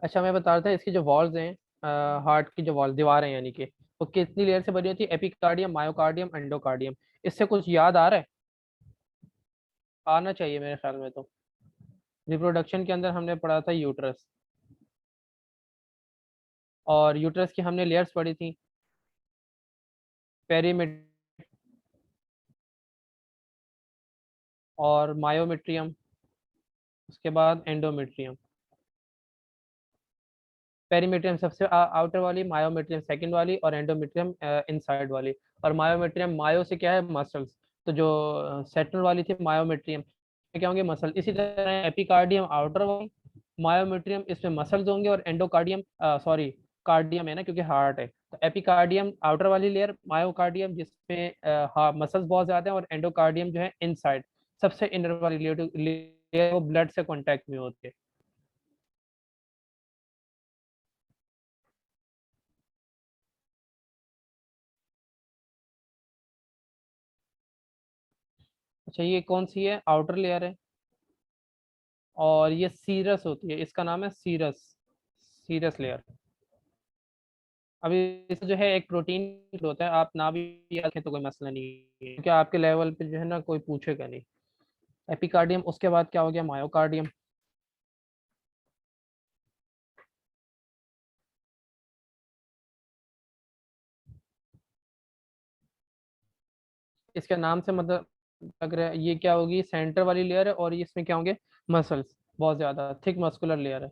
अच्छा, मैं बता रहा था इसकी जो वॉल्स हैं, हार्ट की जो वॉल दीवारें यानी कि वो कितनी लेयर से बनी होती है? Epicardium, myocardium, endocardium. इससे कुछ याद आ रहा है? आना चाहिए मेरे ख्याल में तो। रिप्रोडक्शन के अंदर हमने पढ़ा था यूट्रस, और यूट्रस की हमने लेयर्स पढ़ी थी। पेरीमेट और मायोमेट्रियम, उसके बाद एंडोमेट्रियम। पेरीमेट्रियम सबसे आउटर वाली, मायोमेट्रियम सेकंड वाली, और एंडोमेट्रियम इनसाइड वाली। और मायोमेट्रियम, मायो से क्या है? मसल्स। तो जो सेंट्रल वाली थी मायोमेट्रियम, क्या होंगे? मसल। इसी तरह एपिकार्डियम आउटर वाली, मायोमेट्रियम इसमें मसल्स होंगे, और एंडोकार्डियम, सॉरी, कार्डियम है ना क्योंकि हार्ट है, तो एपिकार्डियम आउटर वाली लेयर, मायोकार्डियम जिसमें मसल्स बहुत ज्यादा हैं, और एंडोकार्डियम जो है इनसाइड, सबसे इनर वाली लेयर, वो ब्लड से कॉन्टेक्ट में होती है। अच्छा, ये कौन सी है? आउटर लेयर है, और ये सीरस होती है, इसका नाम है सीरस, सीरस लेयर। अभी इसमें जो है एक प्रोटीन होता है, आप ना भी याद रखें तो कोई मसला नहीं है, क्योंकि आपके लेवल पे जो है ना कोई पूछेगा नहीं। एपिकार्डियम, उसके बाद क्या हो गया? मायोकार्डियम। इसके नाम से मतलब लग रहा है ये क्या होगी? सेंटर वाली लेयर है, और ये इसमें क्या होंगे? मसल्स, बहुत ज्यादा थिक मस्कुलर लेयर है।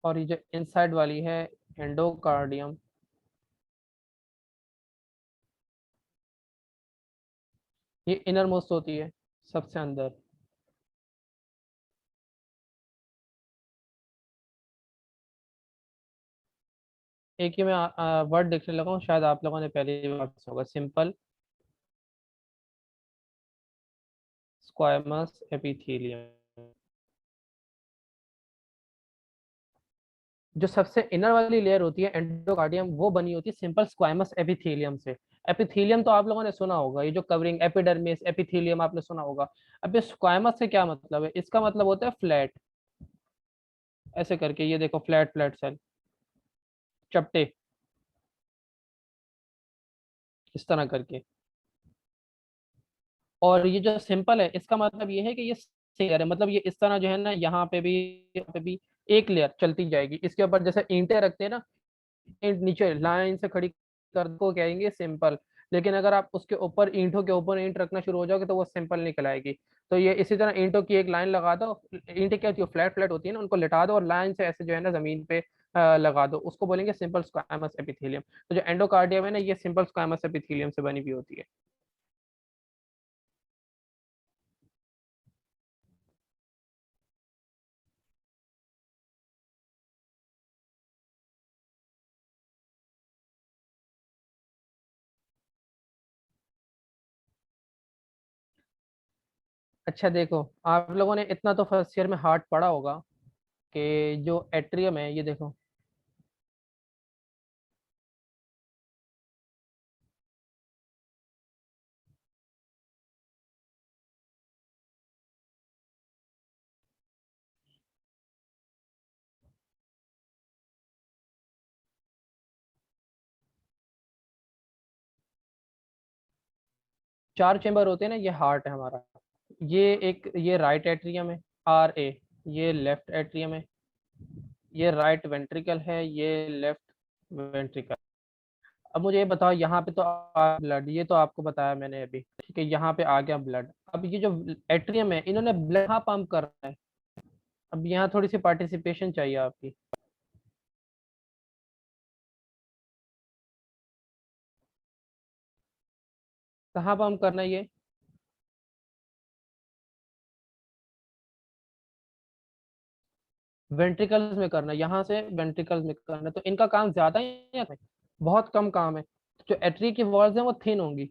और ये जो इनसाइड वाली है, एंडोकार्डियम, ये इनर मोस्ट होती है, सबसे अंदर। एक ही मैं वर्ड देखने लगा हूँ, शायद आप लोगों ने पहले ही बात सुना होगा, सिंपल स्क्वायमस एपिथेलियम। जो सबसे इनर वाली लेयर होती है एंडोकार्डियम, वो बनी होती है सिंपल स्क्वायमस एपिथेलियम से। एपिथेलियम तो आप लोगों ने सुना होगा, ये जो कवरिंग, एपिडर्मिस, एपिथेलियम आपने सुना होगा। अब ये स्क्वायमस से क्या मतलब है? इसका मतलब होता है फ्लैट, ऐसे करके, ये देखो, फ्लैट फ्लैट सेल, चपटे, इस तरह करके। और ये जो सिंपल है, इसका मतलब ये है कि ये लेयर है, मतलब ये इस तरह जो है ना, यहाँ पे भी एक लेयर चलती जाएगी इसके ऊपर, जैसे ईंटें रखते हैं ना, ईंट नीचे लाइन से खड़ी कर को कहेंगे सिंपल। लेकिन अगर आप उसके ऊपर, ईंटों के ऊपर ईंट रखना शुरू हो जाओगे तो वो सिंपल निकल आएगी। तो ये इसी तरह ईंटों की एक लाइन लगा दो। ईंटें क्या होती है? फ्लैट फ्लैट होती है ना, उनको लिटा दो और लाइन से ऐसे जो है ना जमीन पे लगा दो, उसको बोलेंगे सिंपल स्क्वायमस एपिथेलियम। तो जो एंडोकार्डियम है ना, ये सिंपल स्क्वायमस एपिथेलियम से बनी हुई होती है। अच्छा देखो, आप लोगों ने इतना तो फर्स्ट ईयर में हार्ट पढ़ा होगा कि जो एट्रियम है, ये देखो, 4 चेम्बर होते हैं ना, ये हार्ट है हमारा। ये राइट एट्रियम है, RA। ये लेफ्ट एट्रियम है, ये राइट वेंट्रिकल है, ये लेफ्ट वेंट्रिकल। अब मुझे ये बताओ, यहाँ पे तो ब्लड, ये तो आपको बताया मैंने अभी, ठीक है, यहाँ पे आ गया ब्लड। अब ये जो एट्रियम है, इन्होंने ब्लड कहाँ पंप कर रहा है? अब यहाँ थोड़ी सी पार्टिसिपेशन चाहिए आपकी। कहाँ पंप करना है ये? वेंट्रिकल्स में करना है, यहाँ से वेंट्रिकल्स में करना है, तो इनका काम ज्यादा है या नहीं? बहुत कम काम है। जो एट्री की वॉल्स हैं वो थिन होंगी।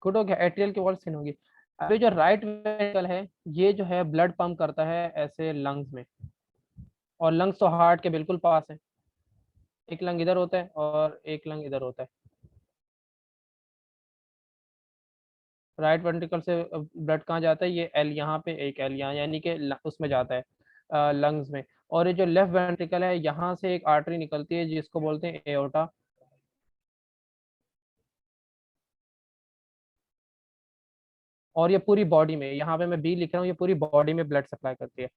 गुड हो गया, एट्रियल की वॉल्स थिन होंगी। अभी जो राइट वेंट्रिकल है, ये जो है ब्लड पंप करता है ऐसे लंग्स में, और लंग्स तो हार्ट के बिल्कुल पास है। एक लंग इधर होता है और एक लंग इधर होता है। राइट वेंट्रिकल से ब्लड कहाँ जाता है, ये एल यहाँ पे, एक एल यहाँ, यानी कि उसमें जाता है लंग्स में। और ये जो लेफ्ट वेंट्रिकल है, यहाँ से एक आर्टरी निकलती है जिसको बोलते हैं एओर्टा। और ये पूरी बॉडी में, यहाँ पे मैं बी लिख रहा हूँ, ये पूरी बॉडी में ब्लड सप्लाई करती है।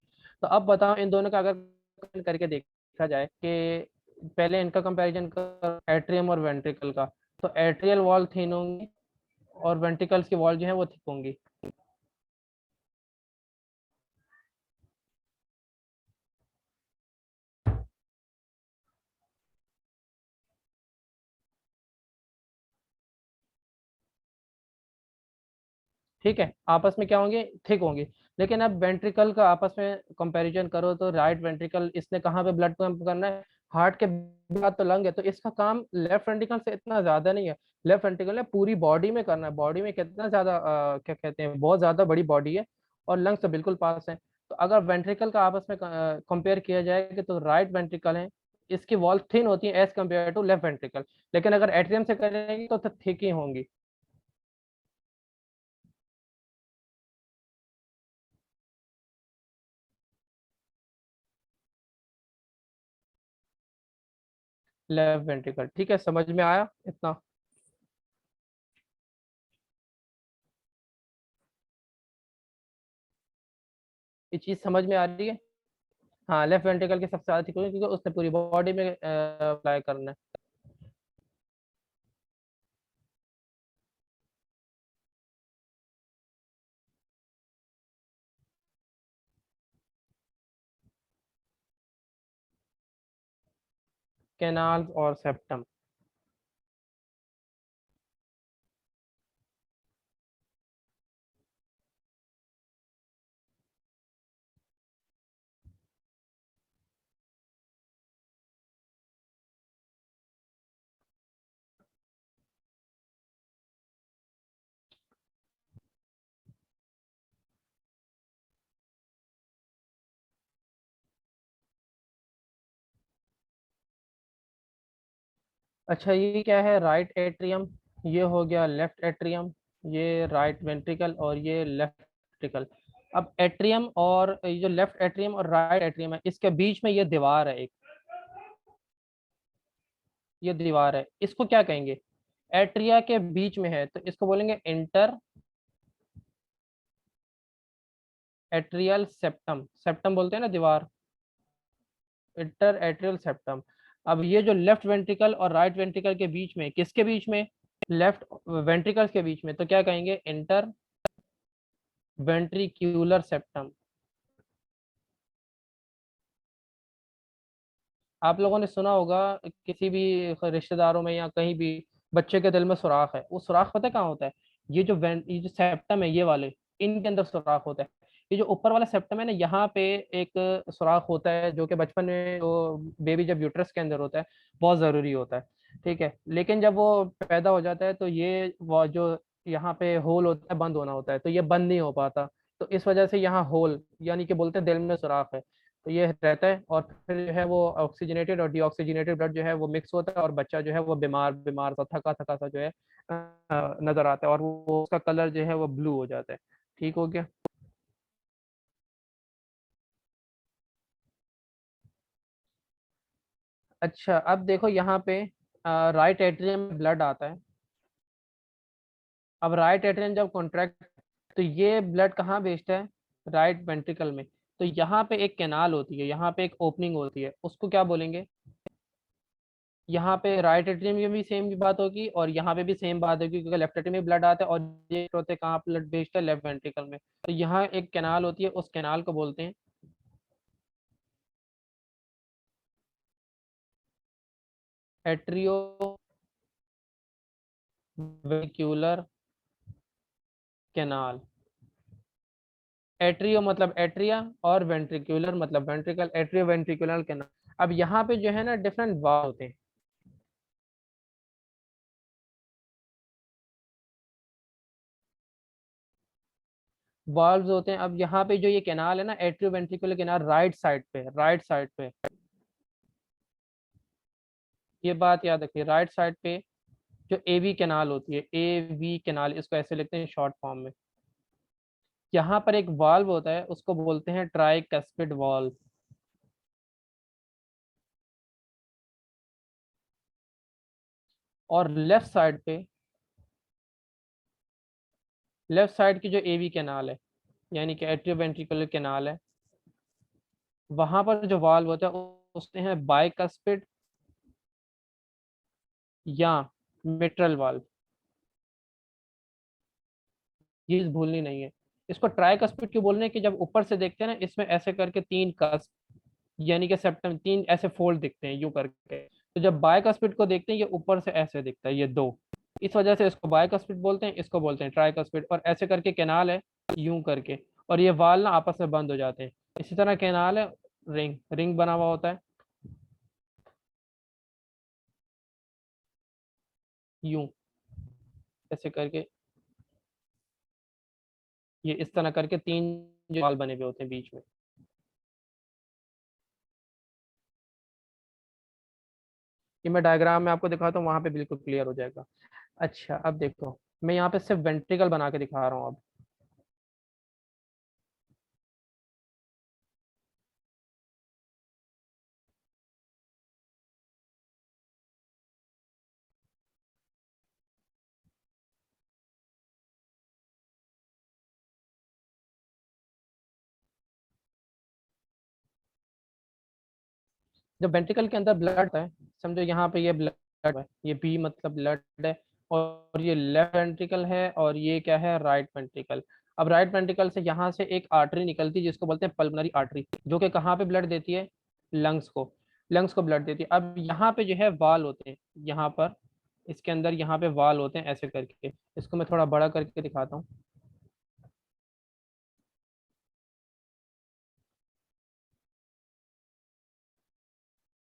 तो अब बताओ इन दोनों का अगर कंपेरिजन करके देखा जाए कि पहले इनका कंपैरिजन कर एट्रियम और वेंट्रिकल का, तो एट्रियल वॉल थिन होंगी और वेंट्रिकल्स की वॉल जो है वो थिक होंगी। ठीक है, आपस में क्या होंगे, थिक होंगे। लेकिन अब वेंट्रिकल का आपस में कंपैरिजन करो तो राइट वेंट्रिकल इसने कहाँ पे ब्लड पंप करना है, हार्ट के बाद तो लंग है, तो इसका काम लेफ्ट वेंट्रिकल से इतना ज्यादा नहीं है। लेफ्ट वेंट्रिकल ने पूरी बॉडी में करना है, बॉडी में कितना ज्यादा क्या कहते हैं, बहुत ज्यादा बड़ी बॉडी है और लंग्स तो बिल्कुल पास है। तो अगर वेंट्रिकल का आपस में कंपेयर किया जाए कि तो राइट वेंट्रिकल है, इसकी वॉल थिन होती है as compared to left ventricle. लेकिन अगर एट्रियम से करेंगे तो थिक ही होंगी। लेफ्ट वेंट्रिकल, ठीक है, समझ में आया इतना। ये चीज समझ में आ रही है। हाँ, लेफ्ट वेंट्रिकल के सबसे ज्यादा ठीक होगी क्योंकि उसने पूरी बॉडी में अप्लाई करना है। कैनाल्स और सेप्टम। अच्छा, ये क्या है, राइट एट्रियम, ये हो गया लेफ्ट एट्रियम, ये राइट वेंट्रिकल और ये लेफ्ट वेंट्रिकल। अब एट्रियम और ये जो लेफ्ट एट्रियम और राइट एट्रियम है, इसके बीच में ये दीवार है एक, ये दीवार है, इसको क्या कहेंगे, एट्रिया के बीच में है तो इसको बोलेंगे इंटर एट्रियल सेप्टम, सेप्टम बोलते हैं ना दीवार, इंटर एट्रियल सेप्टम। अब ये जो लेफ्ट वेंट्रिकल और राइट वेंट्रिकल के बीच में, किसके बीच में, लेफ्ट वेंट्रिकल्स के बीच में, तो क्या कहेंगे, इंटर वेंट्रिक्यूलर सेप्टम। आप लोगों ने सुना होगा किसी भी रिश्तेदारों में या कहीं भी, बच्चे के दिल में सुराख है, वो सुराख पता है कहाँ होता है, ये जो सेप्टम है ये वाले, इनके अंदर सुराख होता है। ये जो ऊपर वाला सेप्टम है ना, यहाँ पे एक सुराख होता है जो कि बचपन में वो बेबी जब यूट्रस के अंदर होता है, बहुत ज़रूरी होता है। ठीक है, लेकिन जब वो पैदा हो जाता है तो ये वो जो यहाँ पे होल होता है बंद होना होता है, तो ये बंद नहीं हो पाता। तो इस वजह से यहाँ होल, यानी कि बोलते हैं दिल में सुराख है, तो ये रहता है। और फिर जो है वो ऑक्सीजनेटेड और डीऑक्सीजनेटेड ब्लड जो है वो मिक्स होता है और बच्चा जो है वो बीमार बीमार सा, थका थका सा जो है नजर आता है, और वो उसका कलर जो है वो ब्लू हो जाता है। ठीक हो गया। अच्छा, अब देखो यहाँ पे राइट एट्रियम में ब्लड आता है। अब राइट एट्रियम जब कॉन्ट्रैक्ट, तो ये ब्लड कहाँ भेजता है, राइट वेंट्रिकल में। तो यहाँ पे एक कैनाल होती है, यहाँ पे एक ओपनिंग होती है, उसको क्या बोलेंगे, यहाँ पे राइट एट्रियम में भी सेम बात होगी और यहाँ पे भी सेम बात होगी, क्योंकि लेफ्ट एट्रियम में ब्लड आता है और ये होते हैं कहाँ ब्लड भेजता है, लेफ्ट वेंट्रिकल में। तो यहाँ एक कैनाल होती है, उस कैनाल को बोलते हैं एट्रियो वेंट्रिकुलर कैनाल। एट्रियो मतलब एट्रिया और वेंट्रिकुलर मतलब वेंट्रिकल, एट्रियो वेंट्रिकुलर कैनाल। अब यहाँ पे जो है ना डिफरेंट वाल्व होते हैं, वाल्व्स होते हैं। अब यहाँ पे जो ये कैनाल है ना, atrio ventricular canal, right side पे, राइट साइड पे, ये बात याद रखिए, राइट साइड पे जो एवी कैनाल होती है, एवी कैनाल, इसको ऐसे लिखते हैं शॉर्ट फॉर्म में। यहाँ पर एक वाल्व होता है, उसको बोलते हैं ट्राइकस्पिड वाल्व। और लेफ्ट साइड की जो एवी कैनाल है, यानी कि एट्रियोवेंट्रिकुलर कैनाल है, वहां पर जो वाल्व होता है उसमें है बाइकस्पिड या मिट्रल वाल्व। ये चीज भूलनी नहीं है। इसको ट्राइकस्पिड क्यों बोलने कि जब ऊपर से देखते हैं ना, इसमें ऐसे करके तीन कस्प, यानी कि सेप्टम, तीन ऐसे फोल्ड दिखते हैं यूं करके। तो जब बाइकस्पिड को देखते हैं, ये ऊपर से ऐसे दिखता है, ये दो। इस वजह से इसको बाइकस्पिड बोलते हैं, इसको बोलते हैं ट्राइकस्पिड। और ऐसे करके कैनाल है, यूं करके, और ये वाल ना आपस में बंद हो जाते हैं। इसी तरह कैनाल है, रिंग रिंग बना हुआ होता है, यूं ऐसे करके, ये इस तरह करके तीन जो वाल बने हुए होते हैं बीच में। ये मैं डायग्राम में आपको दिखाता हूँ, वहां पे बिल्कुल क्लियर हो जाएगा। अच्छा अब देखो, मैं यहाँ पे सिर्फ वेंट्रिकल बना के दिखा रहा हूँ अब। जब वेंट्रिकल के अंदर ब्लड है, समझो यहाँ पे ये ब्लड है, ये बी मतलब ब्लड है, और ये लेफ्ट वेंट्रिकल है, और ये क्या है, राइट वेंट्रिकल। अब राइट वेंट्रिकल से यहाँ से एक आर्टरी निकलती है, जिसको बोलते हैं पल्मोनरी आर्टरी, जो कि कहाँ पे ब्लड देती है, लंग्स को, लंग्स को ब्लड देती है। अब यहाँ पे जो है वाल होते हैं, यहाँ पर इसके अंदर यहाँ पे वाल होते हैं ऐसे करके। इसको मैं थोड़ा बड़ा करके दिखाता हूँ।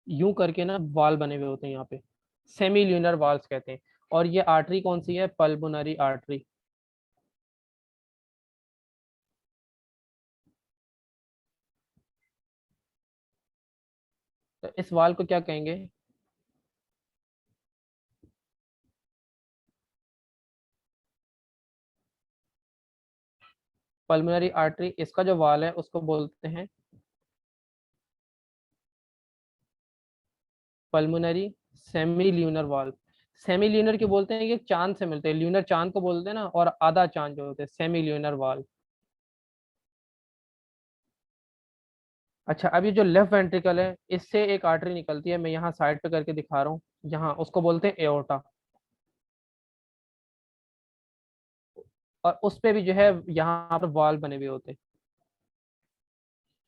यूं करके ना वाल बने हुए होते हैं यहाँ पे, सेमी ल्यूनर वाल्स कहते हैं। और ये आर्टरी कौन सी है, पल्मोनरी आर्टरी। तो इस वाल को क्या कहेंगे, पल्मोनरी आर्टरी। इसका जो वाल है उसको बोलते हैं पल्मोनरी सेमी ल्यूनर वाल। सेमी ल्यूनर क्यों बोलते हैं, ये चांद से मिलते हैं, ल्यूनर चांद को बोलते हैं ना, और आधा चांद जो होते हैं, सेमी ल्यूनर वाल। अच्छा, अब ये जो लेफ्ट वेंट्रिकल है, इससे एक आर्टरी निकलती है, मैं यहाँ साइड पे करके दिखा रहा हूँ, यहाँ उसको बोलते हैं एओर्टा। और उस पे भी जो है यहाँ पर वाल बने हुए होते हैं।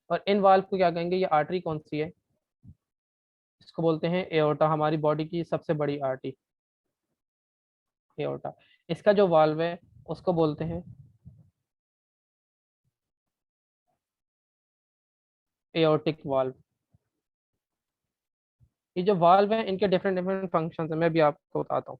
और इन वाल्व को क्या कहेंगे, ये आर्टरी कौन सी है, इसको बोलते हैं एओर्टा, हमारी बॉडी की सबसे बड़ी आर्टरी, एओर्टा। इसका जो वाल्व है उसको बोलते हैं एओर्टिक वाल्व। ये जो वाल्व है, इनके डिफरेंट डिफरेंट फंक्शन है, मैं भी आपको बताता हूँ।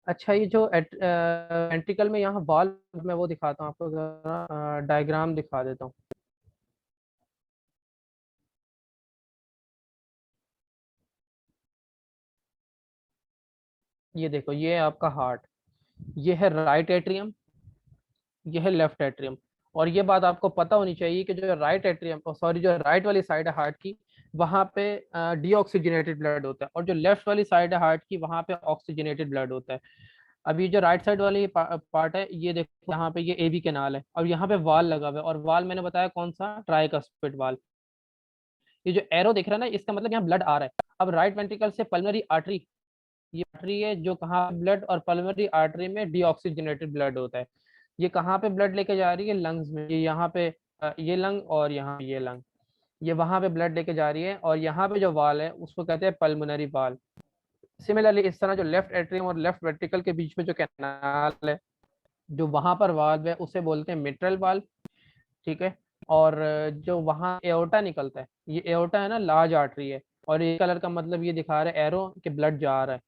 अच्छा, ये जो वेंट्रिकल में यहाँ वाल्व, मैं वो दिखाता हूँ आपको, जरा डायग्राम दिखा देता हूँ। ये देखो, ये है आपका हार्ट, ये है राइट एट्रियम, ये है लेफ्ट एट्रियम। और ये बात आपको पता होनी चाहिए कि जो राइट एट्रियम, सॉरी, जो राइट वाली साइड है हार्ट की, वहाँ पे डीऑक्सीजनेटेड ब्लड होता है, और जो लेफ्ट वाली साइड है हार्ट की, वहाँ पे ऑक्सीजनेटेड ब्लड होता है। अब ये जो राइट साइड वाली पार्ट है, ये देखो यहाँ पे ये एवी कैनाल है, और यहाँ पे वाल लगा हुआ है, और वाल मैंने बताया कौन सा, ट्राइकस्पिड वाल। ये जो एरो दिख रहा है ना, इसका मतलब यहाँ ब्लड आ रहा है। अब राइट वेंट्रिकल से पल्मोनरी आर्टरी, ये आर्टरी है जो कहाँ ब्लड, और पल्मोनरी आर्टरी में डीऑक्सीजनेटेड ब्लड होता है। ये कहाँ पे ब्लड लेके जा रही है, लंग्स में, ये यहाँ पे ये लंग, और यहाँ ये लंग, ये वहां पे ब्लड लेके जा रही है। और यहाँ पे जो वाल है उसको कहते हैं पल्मोनरी वाल। सिमिलरली इस तरह जो लेफ्ट एट्रियम और लेफ्ट वेंट्रिकल के बीच में जो कैनाल है, जो वहां पर वाल्व है, उसे बोलते हैं मिट्रल वाल्व। ठीक है। और जो वहाँ एओर्टा निकलता है, ये एओर्टा है ना, लार्ज आर्टरी है, और ये कलर का मतलब ये दिखा रहा है एरो कि ब्लड जा रहा है।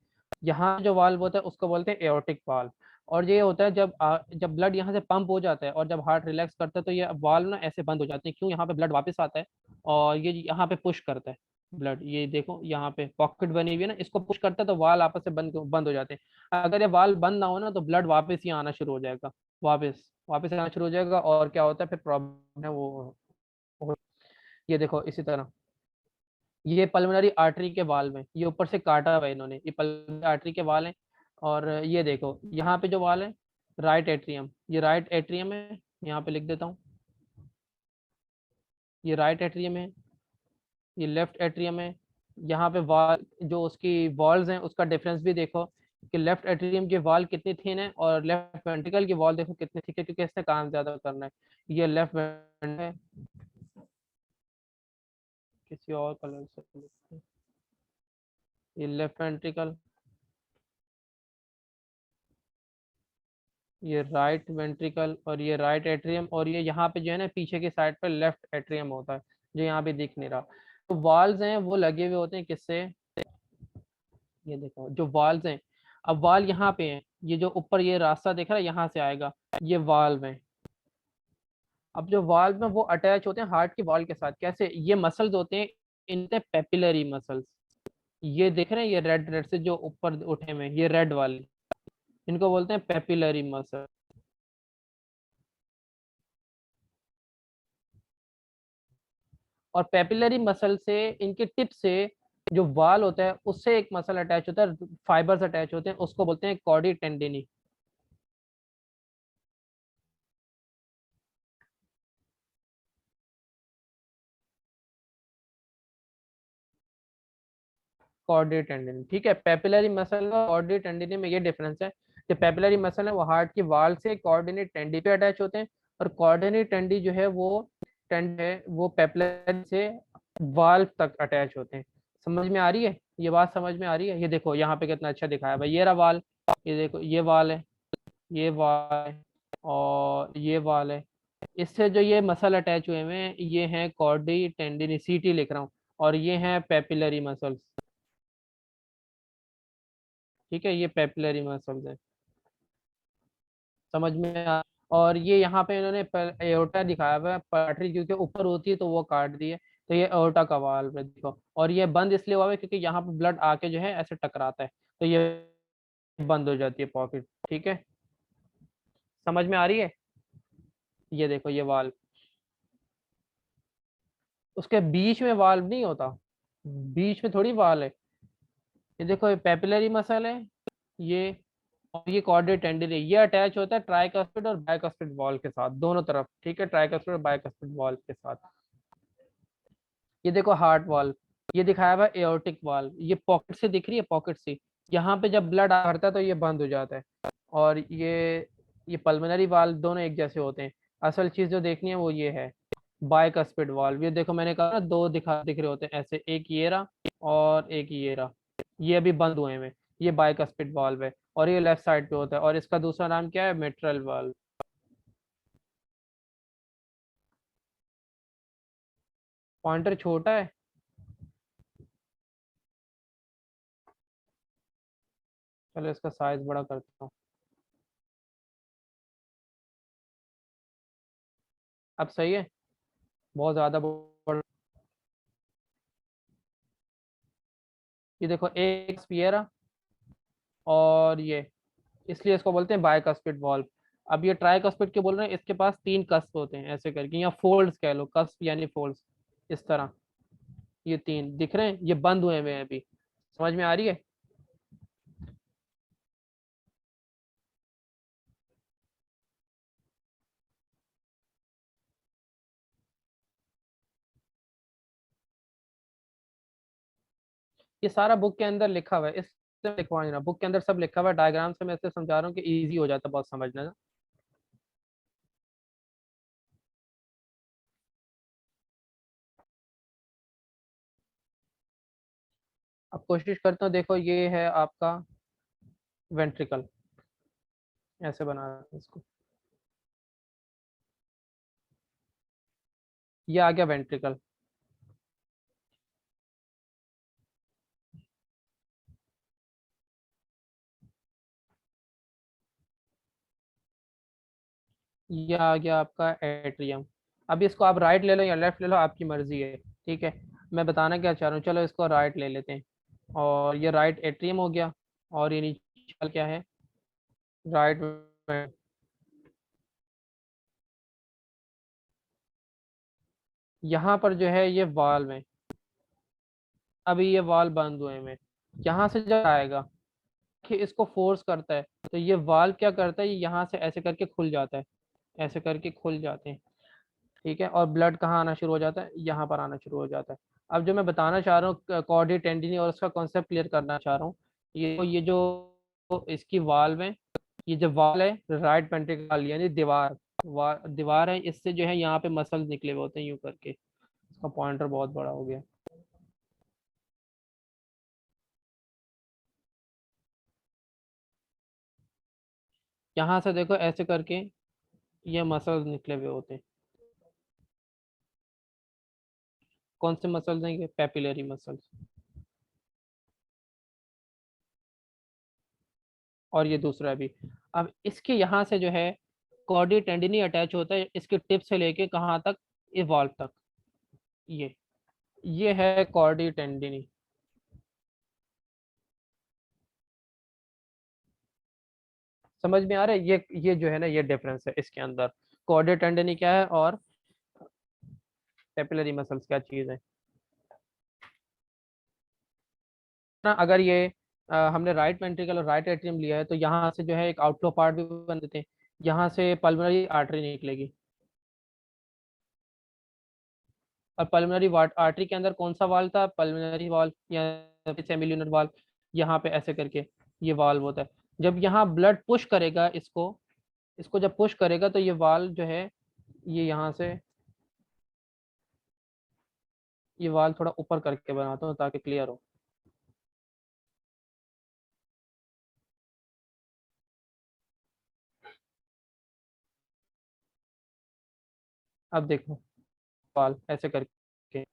यहाँ जो वाल्व होता है उसको बोलते हैं एओर्टिक वाल्व। और ये होता है जब जब ब्लड यहाँ से पंप हो जाता है और जब हार्ट रिलैक्स करता है तो ये वाल्व ना ऐसे बंद हो जाते हैं, क्यों, यहाँ पे ब्लड वापस आता है और ये यहाँ पे पुश करता है ब्लड। ये देखो यहाँ पे पॉकेट बनी हुई है ना, इसको पुश करता है तो वाल्व आपस से बंद बंद हो जाते हैं। अगर ये वाल्व बंद ना हो ना तो ब्लड वापस ही आना शुरू हो जाएगा, वापस वापस आना शुरू हो जाएगा, और क्या होता है फिर प्रॉब्लम है वो। ये देखो इसी तरह ये पल्मोनरी आर्टरी के वाल में, ये ऊपर से काटा हुआ है इन्होंने, ये पल्मोनरी आर्टरी के वाल हैं। और ये देखो यहाँ पे जो वाल है, राइट एट्रियम, ये राइट एट्रियम है, यहाँ पे लिख देता हूँ, ये राइट एट्रियम है, ये लेफ्ट एट्रियम है। यहाँ पे वाल जो उसकी वॉल्स हैं उसका डिफरेंस भी देखो कि लेफ्ट एट्रियम की वॉल कितनी थिन है और लेफ्ट वेंट्रिकल की वॉल देखो कितनी थिक है, क्योंकि इसने काम ज्यादा करना है। ये लेफ्ट है, किसी और कलर से लिखते हैं। ये लेफ्ट वेंट्रिकल, ये राइट वेंट्रिकल, और ये राइट एट्रियम, और ये यहाँ पे जो है ना पीछे की साइड पे लेफ्ट एट्रियम होता है, जो यहाँ पे दिख नहीं रहा। तो वाल्स हैं वो लगे हुए होते हैं किससे, ये देखो जो वाल्स हैं, अब वाल यहाँ पे हैं, ये जो ऊपर ये रास्ता दिख रहा है यहाँ से आएगा, ये वाल्व है। अब जो वाल्व में वो अटैच होते हैं हार्ट की वॉल के साथ, कैसे, ये मसल्स होते हैं, इनसे पेपिलरी मसल्स, ये देख रहे हैं ये रेड रेड से जो ऊपर उठे हुए हैं, ये रेड वाले, इनको बोलते हैं पेपिलरी मसल। और पेपिलरी मसल से, इनके टिप से जो वाल होता है उससे एक मसल अटैच होता है, फाइबर्स अटैच होते हैं, उसको बोलते हैं कॉर्डी टेंडिनी। कॉर्डी टेंडिनी, ठीक है, पेपिलरी मसल और कॉर्डी टेंडिनी में ये डिफरेंस है। जो पेपिलरी मसल है वो हार्ट की वाल से कॉर्डिनेट टेंडी पे अटैच होते हैं, और कॉर्डिनेट टेंडी जो है वो टेंड है वो पेपिलरी से वाल्व तक अटैच होते हैं। समझ में आ रही है, ये बात समझ में आ रही है। ये देखो यहाँ पे कितना अच्छा दिखाया भाई, ये रहा वाल, ये देखो ये वाल है, ये वाल है, और ये वाल है। इससे जो ये मसल अटैच हुए हुए हैं ये हैं कॉर्डी टेंडिनिसिटी लिख रहा हूँ, और ये हैं पेपिलरी मसल्स। ठीक है, ये पेपिलरी मसल्स है, समझ में आ। और ये यहाँ पे इन्होंने एओर्टा दिखाया हुआ है, पटरी क्योंकि ऊपर होती है तो वो काट दी है, तो ये एओर्टा का वाल्व है देखो, और ये बंद इसलिए हुआ है क्योंकि यहाँ पे ब्लड आके जो है ऐसे टकराता है, तो ये बंद हो जाती है पॉकेट। ठीक है, समझ में आ रही है। ये देखो ये वाल्व, उसके बीच में वाल्व नहीं होता, बीच में थोड़ी वाल है। ये देखो ये पेपिलरी मसल है, ये, और ये कॉर्डेट टेंडिन है, ये अटैच होता है ट्राइकस्पिड और बाइकस्पिड वॉल के साथ दोनों तरफ। ठीक है, ट्राइकस्पिड और बाइकस्पिड वॉल के साथ। ये देखो हार्ट वाल्व, ये दिखाया हुआ एओर्टिक वाल्व, ये पॉकेट से दिख रही है, पॉकेट से यहाँ पे जब ब्लड भरता है तो ये बंद हो जाता है। और ये पल्मोनरी वाल्व दोनों एक जैसे होते हैं। असल चीज जो देखनी है वो ये है बाइकस्पिड वाल्व, ये देखो मैंने कहा ना दो दिख रहे होते हैं ऐसे, एक ये रहा और एक ये रहा, ये अभी बंद हुए हैं, ये बाइकस्पिड वाल्व है, और ये लेफ्ट साइड पे होता है, और इसका दूसरा नाम क्या है, मिट्रल वाल्व। पॉइंटर छोटा है, चलो इसका साइज बड़ा करता हूँ। अब सही है, बहुत ज्यादा बड़ा। ये देखो एक स्पीयर, और ये, इसलिए इसको बोलते हैं बाइकस्पिड वॉल्व। अब ये ट्राइकस्पिड के बोल रहे हैं, इसके पास तीन कस्प होते हैं ऐसे करके, या फोल्ड्स कह लो, कस्प यानी फोल्ड्स, इस तरह। ये तीन दिख रहे हैं, ये बंद हुए हुए हैं अभी, समझ में आ रही है। ये सारा बुक के अंदर लिखा हुआ है, इससे लिखवा लेना, बुक के अंदर सब लिखा हुआ है, डायग्राम से मैं इससे समझा रहा हूँ कि इजी हो जाता है बहुत समझना ना। अब कोशिश करता हूँ, देखो ये है आपका वेंट्रिकल, ऐसे बना रहा हूं इसको, ये आ गया वेंट्रिकल। ये आ गया आपका एट्रियम। अब इसको आप राइट ले लो या लेफ्ट ले लो, आपकी मर्जी है, ठीक है। मैं बताना क्या चाह रहा हूँ, चलो इसको राइट ले लेते हैं। और ये राइट एट्रियम हो गया। और ये नीचे क्या है, राइट। यहाँ पर जो है ये वाल्व है, अभी ये वाल्व बंद हुए में, यहाँ से जब आएगा कि इसको फोर्स करता है, तो ये वाल्व क्या करता है, ये यहाँ से ऐसे करके खुल जाता है, ऐसे करके खुल जाते हैं, ठीक है। और ब्लड कहाँ आना शुरू हो जाता है, यहाँ पर आना शुरू हो जाता है। अब जो मैं बताना चाह रहा हूँ कॉर्डी टेंडिनी, और उसका कॉन्सेप्ट क्लियर करना चाह रहा हूँ। ये जो इसकी वाल्व है, ये जो वाल है राइट वेंट्रिकल यानी दीवार, दीवार है, इससे जो है यहाँ पे मसल्स निकले हुए होते हैं यूं करके। इसका पॉइंटर बहुत बड़ा हो गया। यहाँ से देखो ऐसे करके ये मसल्स निकले हुए होते हैं। कौन से मसल्स हैं, ये पेपिलरी मसल्स। और ये दूसरा भी। अब इसके यहाँ से जो है कॉर्डी टेंडिनी अटैच होता है इसके टिप से लेके कहाँ तक, इवॉल्व तक। ये ये है कॉर्डी टेंडिनी। समझ में आ रहा है, ये जो है ना, ये डिफरेंस है इसके अंदर। कॉर्डी टेंडिनी क्या है और पेपिलरी मसल्स क्या चीज़ है ना। अगर ये हमने राइट वेंट्रिकल और राइट एट्रियम लिया है, तो यहाँ से जो है एक आउटफ्लो पार्ट भी बन देते हैं। यहाँ से पल्मोनरी आर्टरी निकलेगी, और पल्मोनरी आर्टरी के अंदर कौन सा वाल्व था, पल्मोनरी वाल्व या सेमिल्यूनर वाल्व। यहाँ पे ऐसे करके ये वाल्व होता है। जब यहाँ ब्लड पुश करेगा इसको, इसको जब पुश करेगा तो ये वाल्व जो है, ये यहाँ से, ये वाल्व थोड़ा ऊपर करके बनाता हूँ ताकि क्लियर हो। अब देखो वाल्व ऐसे करके,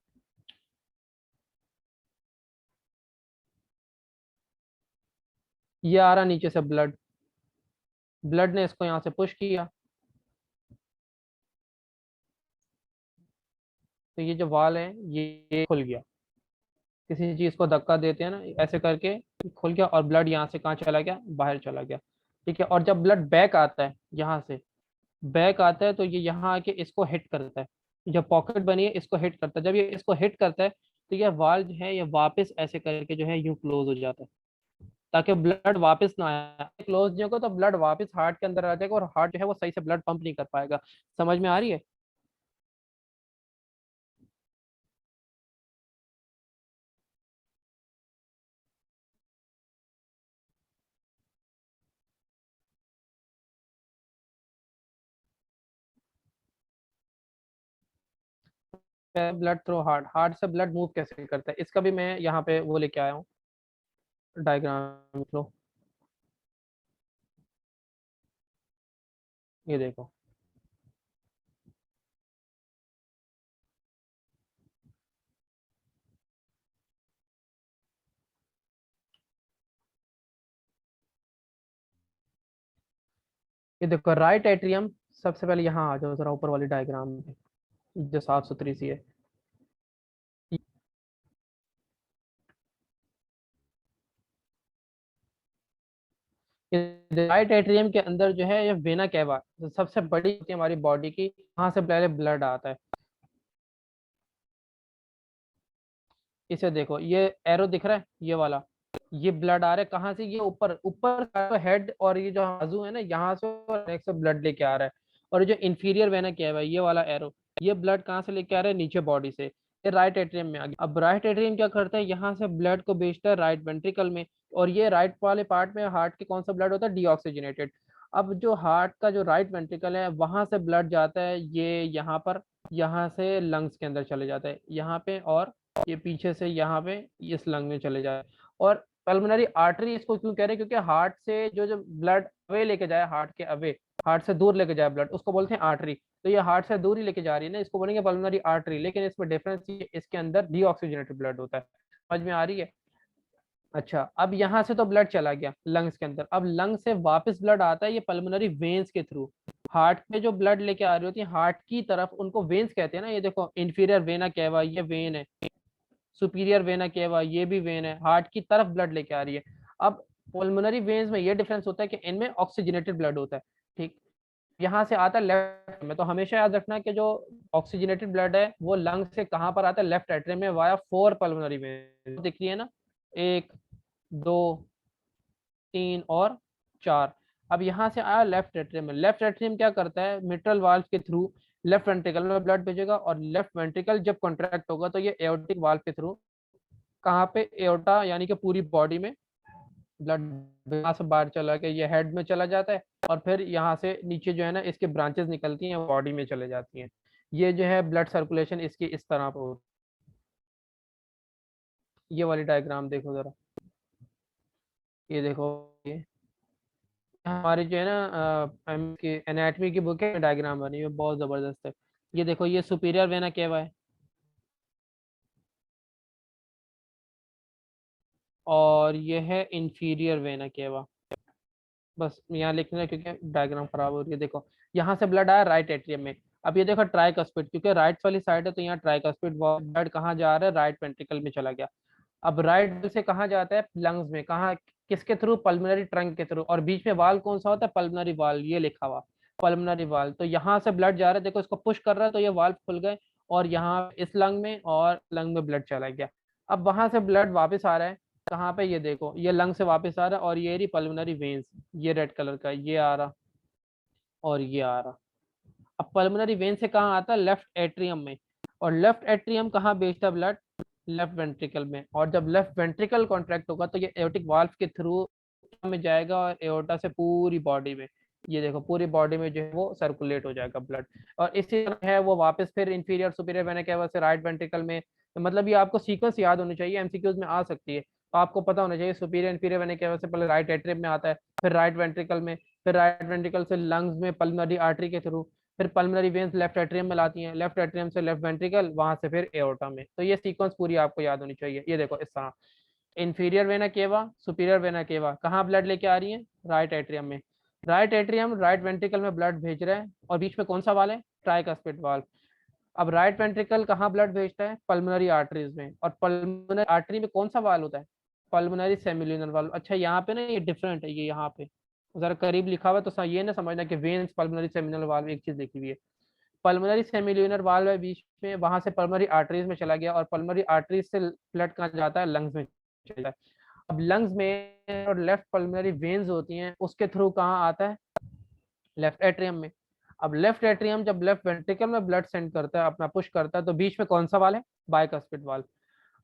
ये आ रहा नीचे से ब्लड, ब्लड ने इसको यहाँ से पुश किया, तो ये जो वाल है ये खुल गया। किसी चीज को धक्का देते हैं ना ऐसे करके, खुल गया, और ब्लड यहाँ से कहाँ चला गया, बाहर चला गया, ठीक है। और जब ब्लड बैक आता है, यहाँ से बैक आता है, तो ये यहाँ आके इसको हिट करता है। जब पॉकेट बनी है इसको हिट करता है, जब ये इसको हिट करता है, तो ये वाल्व जो है ये वापस ऐसे करके जो है यूं क्लोज हो जाता है, ताकि ब्लड वापस ना आए। क्लोज नहीं होगा तो ब्लड वापस हार्ट के अंदर आ जाएगा, और हार्ट जो है वो सही से ब्लड पंप नहीं कर पाएगा। समझ में आ रही है। ब्लड थ्रू हार्ट, हार्ट से ब्लड मूव कैसे करता है, इसका भी मैं यहाँ पे वो लेके आया हूँ डायग्राम लो। ये देखो, ये देखो राइट एट्रियम। सबसे पहले यहाँ आ जाओ जरा ऊपर वाली डायग्राम में, जो साफ सुथरी सी है। राइट एट्रियम के अंदर जो है ये वेना कैवा, जो सबसे बड़ी होती है हमारी बॉडी की, वहां से पहले ब्लड आता है। इसे देखो, ये एरो दिख रहा है ये वाला, ये ब्लड आ रहा है कहाँ से, ये ऊपर ऊपर का हेड, और ये जो बाजू है ना यहाँ से, और नेक से ब्लड लेके आ रहा है। और ये जो इंफीरियर वेना कैवा है ये वाला एरो, ये ब्लड कहाँ से लेके आ रहा है, नीचे बॉडी से, ये राइट एट्रियम में आ गया। अब राइट एट्रियम क्या करता है, यहाँ से ब्लड को भेजता है राइट वेंट्रिकल में। और ये राइट वाले पार्ट में हार्ट के कौन सा ब्लड होता है, डीऑक्सीजनेटेड। अब जो हार्ट का जो राइट वेंट्रिकल है वहां से ब्लड जाता है ये यहाँ पर, यहाँ से लंग्स के अंदर चले जाता है यहाँ पे, और ये पीछे से यहाँ पे इस लंग में चले जाए। और पल्मोनरी आर्टरी इसको क्यों कह रहे हैं, क्योंकि हार्ट से जो जो ब्लड अवे लेके जाए, हार्ट के अवे, हार्ट से दूर लेके जाए ब्लड, उसको बोलते हैं आर्टरी। तो ये हार्ट से दूर ही लेके जा रही है ना, इसको बोलेंगे पल्मोनरी आर्टरी। लेकिन इसमें डिफरेंस ये, इसके अंदर डीऑक्सीजनेटेड ब्लड होता है। समझ में आ रही है। अच्छा, अब यहाँ से तो ब्लड चला गया लंग्स के अंदर, अब लंग से वापस ब्लड आता है ये पल्मोनरी वेन्स के थ्रू। हार्ट में जो ब्लड लेके आ रही होती है हार्ट की तरफ, उनको वेन्स कहते हैं ना। ये देखो इंफीरियर वेना केवा ये वेन है, सुपीरियर वेना केवा ये भी वेन है, हार्ट की तरफ ब्लड लेके आ रही है। अब पल्मोनरी वेन्स में ये डिफरेंस होता है कि इनमें ऑक्सीजनेटेड ब्लड होता है, ठीक। यहाँ से आता है लेफ्ट में, तो हमेशा याद रखना कि जो ऑक्सीजनेटेड ब्लड है वो लंग से कहाँ पर आता है, लेफ्ट एट्रियम में वाया 4 पल्मोनरी वेन दिख रही है ना, 1 2 3 और 4। अब यहाँ से आया लेफ्ट एट्रियम में, लेफ्ट एट्रियम क्या करता है, मिट्रल वाल्व के थ्रू लेफ्ट वेंट्रिकल में ब्लड भेजेगा, और लेफ्ट वेंट्रिकल जब कॉन्ट्रैक्ट होगा तो ये एओर्टिक वाल्व के थ्रू कहाँ पे, एओर्टा यानी कि पूरी बॉडी में ब्लड यहाँ से बाहर चला के ये हेड में चला जाता है, और फिर यहाँ से नीचे जो है ना इसके ब्रांचेस निकलती हैं बॉडी में चले जाती हैं। ये जो है ब्लड सर्कुलेशन इसकी इस तरह पे होती है। ये वाली डायग्राम देखो जरा, ये देखो, ये हमारी जो है ना की एनाटमी की बुक है, डायग्राम बनी हुई है बहुत जबरदस्त है। ये देखो ये सुपीरियर वेना केवा है, और ये है इंफीरियर वेना केवा। बस यहाँ लिखना है क्योंकि डायग्राम खराब हो रही है। देखो यहाँ से ब्लड आया राइट एट्रियम में, अब ये देखो ट्राइकस्पिड, क्योंकि राइट वाली साइड है तो यहाँ ट्राइकस्पिड ब्लड कहाँ जा रहा है, राइट वेंट्रिकल में चला गया। अब राइट से कहाँ जाता है, लंग्स में, कहाँ, किसके थ्रू, पल्मोनरी ट्रंक के थ्रू, और बीच में वाल कौन सा होता है, पल्मोनरी वाल, ये लिखा हुआ पल्मोनरी वाल। तो यहाँ से ब्लड जा रहा है, देखो इसको पुश कर रहा है तो ये वाल्व खुल गए, और यहाँ इस लंग में और लंग में ब्लड चला गया। अब वहां से ब्लड वापस आ रहा है कहाँ पे, ये देखो ये लंग से वापस आ रहा है, और ये रही पल्मोनरी वेन्स, ये रेड कलर का ये आ रहा और ये आ रहा। अब पल्मोनरी वेन से कहाँ आता है, लेफ्ट एट्रियम में, और लेफ्ट एट्रियम कहाँ भेजता है ब्लड, लेफ्ट वेंट्रिकल में, और जब लेफ्ट वेंट्रिकल कॉन्ट्रैक्ट होगा तो ये एओर्टिक वाल्व के थ्रू में जाएगा, और एओर्टा से पूरी बॉडी में, ये देखो पूरी बॉडी में जो है वो सर्कुलेट हो जाएगा ब्लड। और इसी तरह है वो वापस फिर इंफीरियर सुपीरियर वेना केवा से राइट वेंट्रिकल में। तो मतलब ये आपको सीक्वेंस याद होनी चाहिए, एमसीक्यूज में आ सकती है, तो आपको पता होना चाहिए सुपीरियर इंफीरियर वेना केवा से पहले राइट एट्रियम में आता है, फिर राइट वेंट्रिकल में, फिर राइट वेंट्रिकल से लंग्स में पल्मोनरी आर्टरी के थ्रू, फिर पल्मोनरी वेन्स लेफ्ट एट्रियम में लाती हैं, लेफ्ट एट्रियम से लेफ्ट वेंट्रिकल, वहां से फिर एओर्टा में। तो ये सीक्वेंस पूरी आपको याद होनी चाहिए। ये देखो इस तरह inferior vena cava superior vena cava कहाँ ब्लड लेके आ रही है, राइट एट्रियम में, राइट एट्रियम राइट वेंट्रिकल में ब्लड भेज रहा है, और बीच में कौन सा वाल है, ट्राइकस्पिड वाल्व। अब राइट वेंट्रिकल कहाँ ब्लड भेजता है, पल्मोनरी आर्टरीज में, और पल्मोनरी आर्टरी में कौन सा वाल होता है, पल्मोनरी सेमिल्यूनर वाल्व। अच्छा यहाँ पे ना ये डिफरेंट है, ये यहाँ पे जरा करीब लिखा हुआ है, तो ये ना समझना कि वेन्स पल्मोनरी सेमिल्यूनर वाल्व एक चीज लिखी हुई है। पल्मोनरी सेमिल्यूनर वाल्व है बीच में, वहां से पल्मोनरी आर्टरीज में चला गया, और पल्मोनरी आर्टरीज से ब्लड कहाँ जाता है, लंग्स में चला है। अब लंग्स में और लेफ्ट पल्मोनरी वेन्स होती हैं, उसके थ्रू कहाँ आता है, लेफ्ट एट्रियम में। अब लेफ्ट एट्रियम जब लेफ्ट वेंट्रिकल में ब्लड सेंड करता है, अपना पुश करता है, तो बीच में कौन सा वाल है, बाइकस्पिड वाल।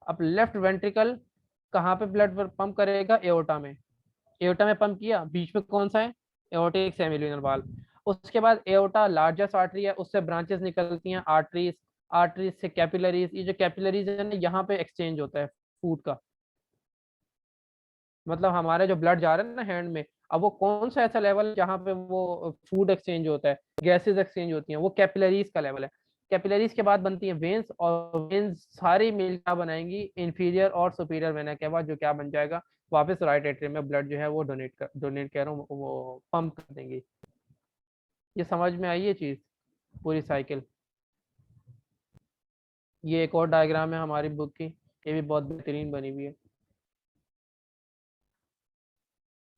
अब लेफ्ट वेंट्रिकल कहाँ पे ब्लड पंप करेगा, एओर्टा में, एओर्टा में पंप किया, बीच में कौन सा है, एओर्टिक सेमिल्यूनर वाल। उसके बाद एओर्टा लार्जेस्ट आर्टरी है, उससे ब्रांचेस निकलती हैं, आर्टरीज, आर्टरीज से कैपिलरीज, ये जो कैपिलरीज है ना यहाँ पे एक्सचेंज होता है फूड का, मतलब हमारे जो ब्लड जा रहा है ना हैंड में, अब वो कौन सा ऐसा लेवल जहाँ पे वो फूड एक्सचेंज होता है, गैसेस एक्सचेंज होती हैं, वो कैपिलरीज का लेवल है। कैपिलरीज के बाद बनती है वेन्स, और वेन्स सारी मिल क्या बनाएंगी, इंफीरियर और सुपीरियर वेना के बाद जो क्या बन जाएगा, वापस राइट एट्रियम में ब्लड जो है वो डोनेट कह रहा हूँ, वो पंप कर देंगी। ये समझ में आई ये चीज, पूरी साइकिल। ये एक और डायग्राम है हमारी बुक की, ये भी बहुत बेहतरीन बनी हुई है।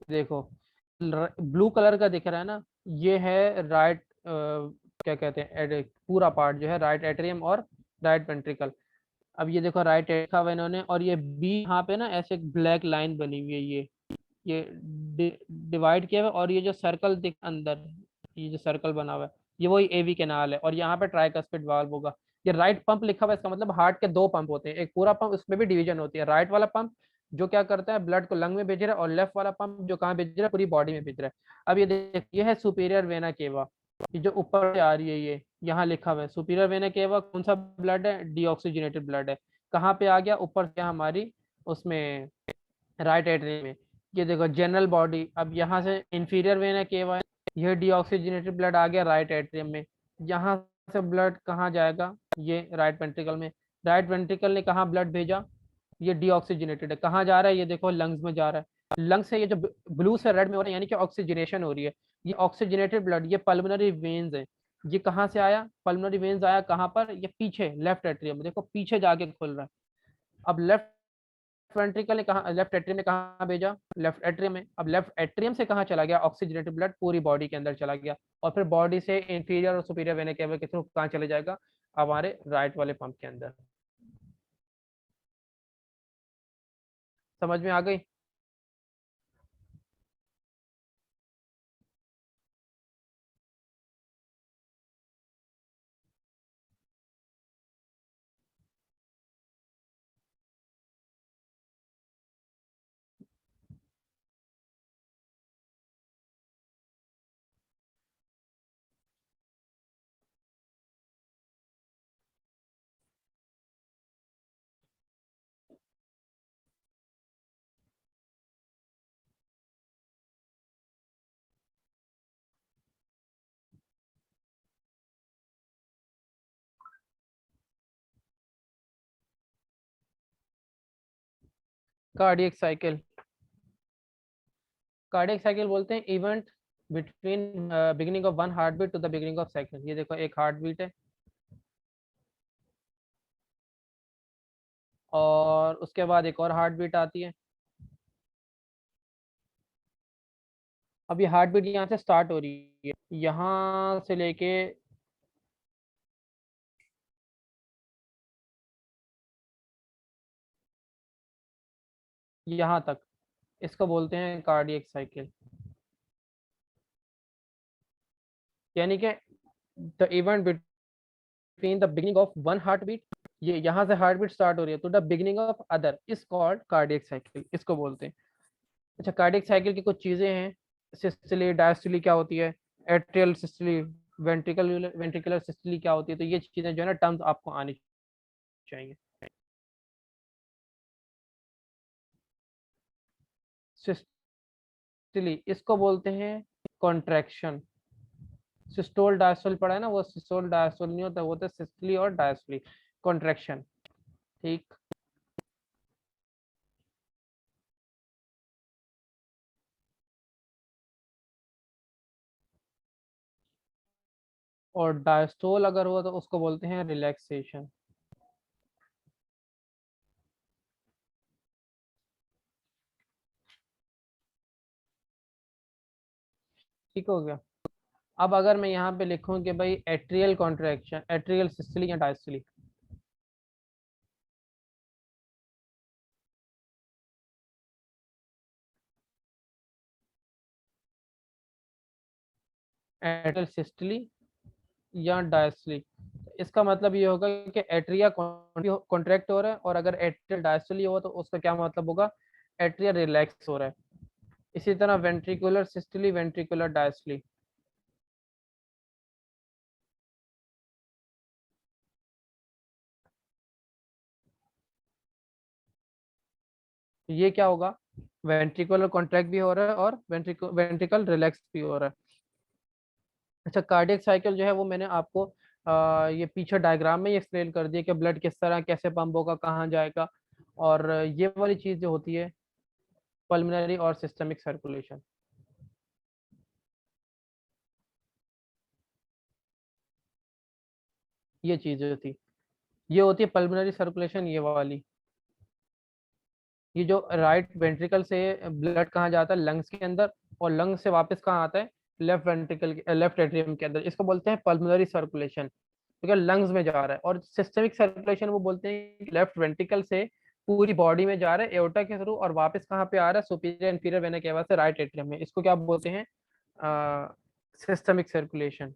देखो ब्लू कलर का दिख रहा है ना, ये है राइट, क्या कहते हैं, पूरा पार्ट जो है राइट एट्रियम और राइट वेंट्रिकल। अब ये देखो राइट लिखा हुआ इन्होंने, और ये बी यहाँ पे ना ऐसे एक ब्लैक लाइन बनी हुई है, ये डिवाइड किया हुआ है, और ये जो सर्कल दिख अंदर, ये जो सर्कल बना हुआ है ये वही एवी कैनाल है, और यहाँ पे ट्राइकस्पिड वाल्व होगा। ये राइट पंप लिखा हुआ है, इसका मतलब हार्ट के दो पंप होते हैं, एक पूरा पंप, उसमें भी डिवीजन होती है, राइट वाला पंप जो क्या करता है ब्लड को लंग में भेज रहा है, और लेफ्ट वाला पंप जो कहाँ भेज रहा है, पूरी बॉडी में भेज रहा है। अब ये देख, ये है सुपीरियर वेना केवा, ये जो ऊपर से आ रही है, ये यहाँ लिखा हुआ है सुपीरियर वेना केवा, कौन सा ब्लड है, डीऑक्सीजनेटेड ब्लड है, कहाँ पे आ गया, ऊपर से हमारी उसमें राइट एट्रियम में। ये देखो जनरल बॉडी, अब यहाँ से इंफीरियर वेना केवा है, ये डीऑक्सीजनेटेड ब्लड आ गया राइट एट्रियम में, यहाँ से ब्लड कहाँ जाएगा, ये राइट वेंट्रिकल में, राइट वेंट्रिकल ने कहाँ ब्लड भेजा, ये डीऑक्सीजनेटेड है। कहाँ जा रहा है? ये देखो लंग्स में जा रहा है। लंग्स से ये जो ब्लू से रेड में हो रहा है यानी कि ऑक्सीजनेशन हो रही है। ये ऑक्सीजनेटेड ब्लड, ये पल्मोनरी वेन्स है। ये कहाँ से आया? पल्मोनरी वेन्स आया कहाँ पर? ये पीछे लेफ्ट एट्रियम में, देखो पीछे जाके खुल रहा है। अब लेफ्ट वेंट्रिकल ने कहा, लेफ्ट एट्रियम ने कहा भेजा? लेफ्ट एट्रियम में। अब लेफ्ट एट्रियम से कहाँ चला गया? ऑक्सीजनेटेड ब्लड पूरी बॉडी के अंदर चला गया, और फिर बॉडी से इंफीरियर और सुपीरियर वेना केवा के थ्रू कहाँ चले जाएगा? हमारे राइट वाले पंप के अंदर। समझ में आ गई? Cardiac cycle. कार्डियक साइकिल बोलते हैं event between beginning of one heart beat to the beginning of second. ये देखो एक हार्ट बीट है, और उसके बाद एक और हार्ट बीट आती है। अब ये हार्ट बीट यहाँ से स्टार्ट हो रही है, यहाँ से लेके यहाँ तक, इसको बोलते हैं कार्डियक साइकिल। यानी कि the event between the beginning of one heart beat, ये यहाँ से हार्ट बीट स्टार्ट हो रही है, तो the beginning of other is called cardiac cycle, इसको बोलते हैं। अच्छा, कार्डियक साइकिल की कुछ चीजें हैं। सिस्टली डायस्टली क्या होती है? Atrial systole, ventricle ventricular systole क्या होती है? तो ये चीजें जो है ना टर्म्स आपको आनी चाहिए। सिस्टली इसको बोलते हैं कॉन्ट्रैक्शन। सिस्टोल डायस्टोल पढ़ा है ना, वो सिस्टोल डायस्टोल नहीं होता, वो तो सिस्टली और डायस्टली, कॉन्ट्रैक्शन। ठीक। और डायस्टोल अगर हुआ तो उसको बोलते हैं रिलैक्सेशन। ठीक हो गया। अब अगर मैं यहाँ पे लिखूं कि भाई एट्रियल कॉन्ट्रैक्शन, एट्रियल सिस्टली या डायस्टली। एट्रियल सिस्टली या डायस्टली, इसका मतलब ये होगा कि एट्रिया कॉन्ट्रैक्ट हो रहा है, और अगर एट्रियल डायस्टली हो तो उसका क्या मतलब होगा? एट्रिया रिलैक्स हो रहा है। इसी तरह वेंट्रिकुलर सिस्टली, वेंट्रिकुलर डायस्टली। ये क्या होगा? वेंट्रिकुलर कॉन्ट्रैक्ट भी हो रहा है और वेंट्रिकल रिलैक्स भी हो रहा है। अच्छा, कार्डियक साइकिल जो है वो मैंने आपको ये पीछे डायग्राम में ही एक्सप्लेन कर दिया कि ब्लड किस तरह कैसे पंप होगा, कहाँ जाएगा। और ये वाली चीज़ जो होती है पल्मोनरी और सिस्टमिक सर्कुलेशन, ये चीज़ जो थी, ये होती है पल्मोनरी सर्कुलेशन, ये वाली। ये जो राइट वेंट्रिकल से ब्लड कहाँ जाता है? लंग्स के अंदर, और लंग्स से वापस कहाँ आता है? लेफ्ट वेंट्रिकल, लेफ्ट एट्रियम के अंदर। इसको बोलते हैं पल्मोनरी सर्कुलेशन, क्योंकि लंग्स में जा रहा है। और सिस्टमिक सर्कुलेशन वो बोलते हैं कि लेफ्ट वेंट्रिकल से पूरी बॉडी में जा रहा है एओर्टा के थ्रू, और वापस कहाँ पे आ रहा है? सुपीरियर इंफीरियर वेना केवा से राइट एट्रियम में। इसको क्या बोलते हैं? Systemic circulation.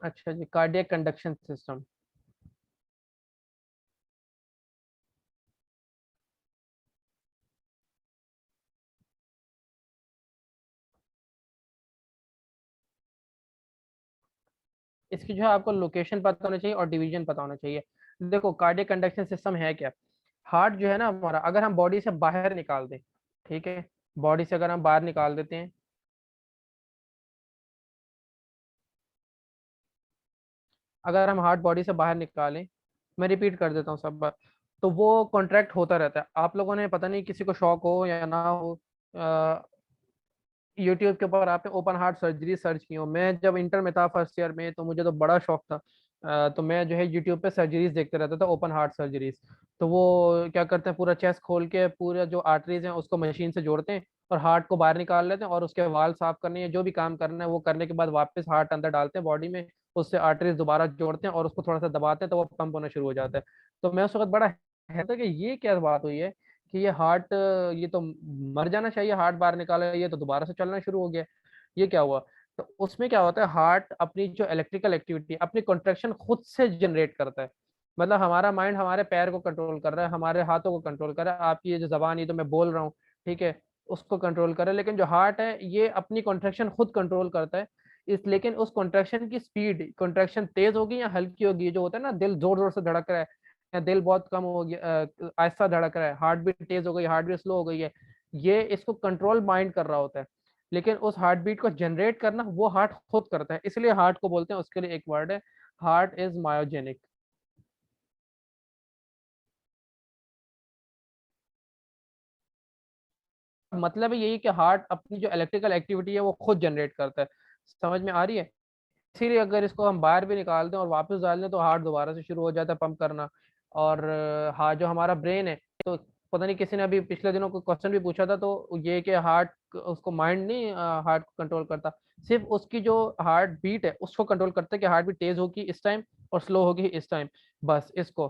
अच्छा जी, कार्डियक कंडक्शन सिस्टम। इसकी जो है आपको लोकेशन पता होना चाहिए और डिवीजन पता होना चाहिए। देखो कार्डियक कंडक्शन सिस्टम है क्या, हार्ट जो है ना हमारा, अगर हम बॉडी से बाहर निकाल दें, ठीक है, बॉडी से अगर हम बाहर निकाल देते हैं, अगर हम हार्ट बॉडी से बाहर निकालें, मैं रिपीट कर देता हूँ सब बार, तो वो कॉन्ट्रैक्ट होता रहता है। आप लोगों ने पता नहीं किसी को शौक हो या ना हो, यूट्यूब के ऊपर आपने ओपन हार्ट सर्जरी सर्च की हो, मैं जब इंटर में था फर्स्ट ईयर में तो मुझे तो बड़ा शौक था। तो मैं जो है यूट्यूब पे सर्जरीज देखते रहता था, ओपन हार्ट सर्जरीज। तो वो क्या करते हैं, पूरा चेस्ट खोल के पूरा जो आर्टरीज हैं उसको मशीन से जोड़ते हैं और हार्ट को बाहर निकाल लेते हैं, और उसके वाल साफ करने या जो भी काम करना है वो करने के बाद वापस हार्ट अंदर डालते हैं बॉडी में, उससे आर्टरीज दोबारा जोड़ते हैं और उसको थोड़ा सा दबाते हैं तो वो पंप होना शुरू हो जाता है। तो मैं उस वक्त बड़ा है था कि ये क्या बात हुई है कि ये हार्ट, ये तो मर जाना चाहिए, हार्ट बाहर निकाला, ये तो दोबारा से चलना शुरू हो गया, ये क्या हुआ। तो उसमें क्या होता है, हार्ट अपनी जो इलेक्ट्रिकल एक्टिविटी, अपनी कॉन्ट्रैक्शन खुद से जनरेट करता है। मतलब हमारा माइंड हमारे पैर को कंट्रोल कर रहा है, हमारे हाथों को कंट्रोल कर रहा है, आपकी ये जो जबान, ये तो मैं बोल रहा हूँ, ठीक है, उसको कंट्रोल कर रहा है, लेकिन जो हार्ट है ये अपनी कॉन्ट्रैक्शन खुद कंट्रोल करता है। इस लेकिन उस कॉन्ट्रैक्शन की स्पीड, कॉन्ट्रैक्शन तेज होगी या हल्की होगी, जो होता है ना दिल जोर जोर से धड़क रहा है या दिल बहुत कम हो गया, आहिस्ता धड़क रहा है, हार्ट बीट तेज हो गई, हार्ट बीट स्लो हो गई है, ये इसको कंट्रोल माइंड कर रहा होता है। लेकिन उस हार्ट बीट को जनरेट करना वो हार्ट खुद करता है, इसलिए हार्ट को बोलते हैं, उसके लिए एक वर्ड है, हार्ट इज मायोजेनिक। मतलब है यही कि हार्ट अपनी जो इलेक्ट्रिकल एक्टिविटी है वो खुद जनरेट करता है। समझ में आ रही है। इसीलिए अगर इसको हम बाहर भी निकाल दें और वापस डाल दें तो हार्ट दोबारा से शुरू हो जाता है पंप करना। और हाँ, जो हमारा ब्रेन है, तो पता नहीं किसी ने अभी पिछले दिनों को क्वेश्चन भी पूछा था, तो ये कि हार्ट, उसको माइंड नहीं हार्ट को कंट्रोल करता, सिर्फ उसकी जो हार्ट बीट है उसको कंट्रोल करता है कि हार्ट बीट तेज होगी इस टाइम और स्लो होगी इस टाइम, बस इसको।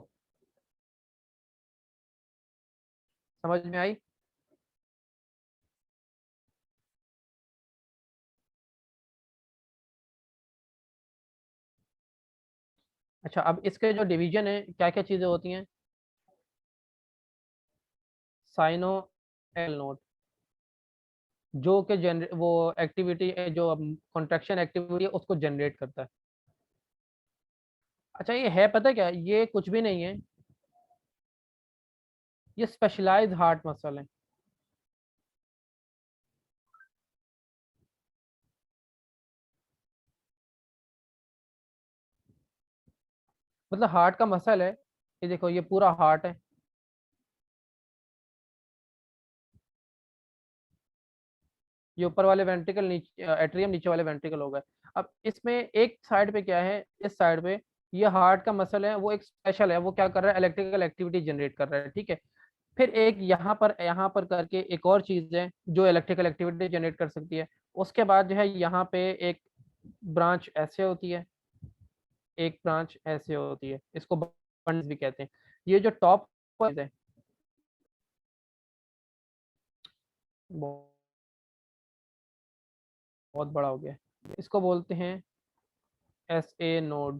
समझ में आई। अच्छा, अब इसके जो डिवीजन है, क्या क्या चीजें होती हैं, साइनो एल नोड, जो कि जनरे वो एक्टिविटी है, जो कॉन्ट्रैक्शन एक्टिविटी है उसको जनरेट करता है। अच्छा, ये है पता है क्या, ये कुछ भी नहीं है, ये स्पेशलाइज्ड हार्ट मसल है। मतलब हार्ट का मसल है, ये देखो ये पूरा हार्ट है, ये ऊपर वाले वेंट्रिकल, नीचे एट्रियम, नीचे वाले वेंट्रिकल हो गए। अब इसमें एक साइड पे क्या है, इस साइड पे ये हार्ट का मसल है, वो एक स्पेशल है, वो क्या कर रहा है, इलेक्ट्रिकल एक्टिविटी जनरेट कर रहा है, ठीक है। फिर एक यहाँ पर करके एक और चीज है जो इलेक्ट्रिकल एक्टिविटी जनरेट कर सकती है। उसके बाद जो है यहाँ पे एक ब्रांच ऐसे होती है, एक ब्रांच ऐसे होती है, इसको बंड्स भी कहते हैं। ये जो टॉप है, बहुत बहुत बड़ा हो गया, इसको बोलते हैं एस ए नोड।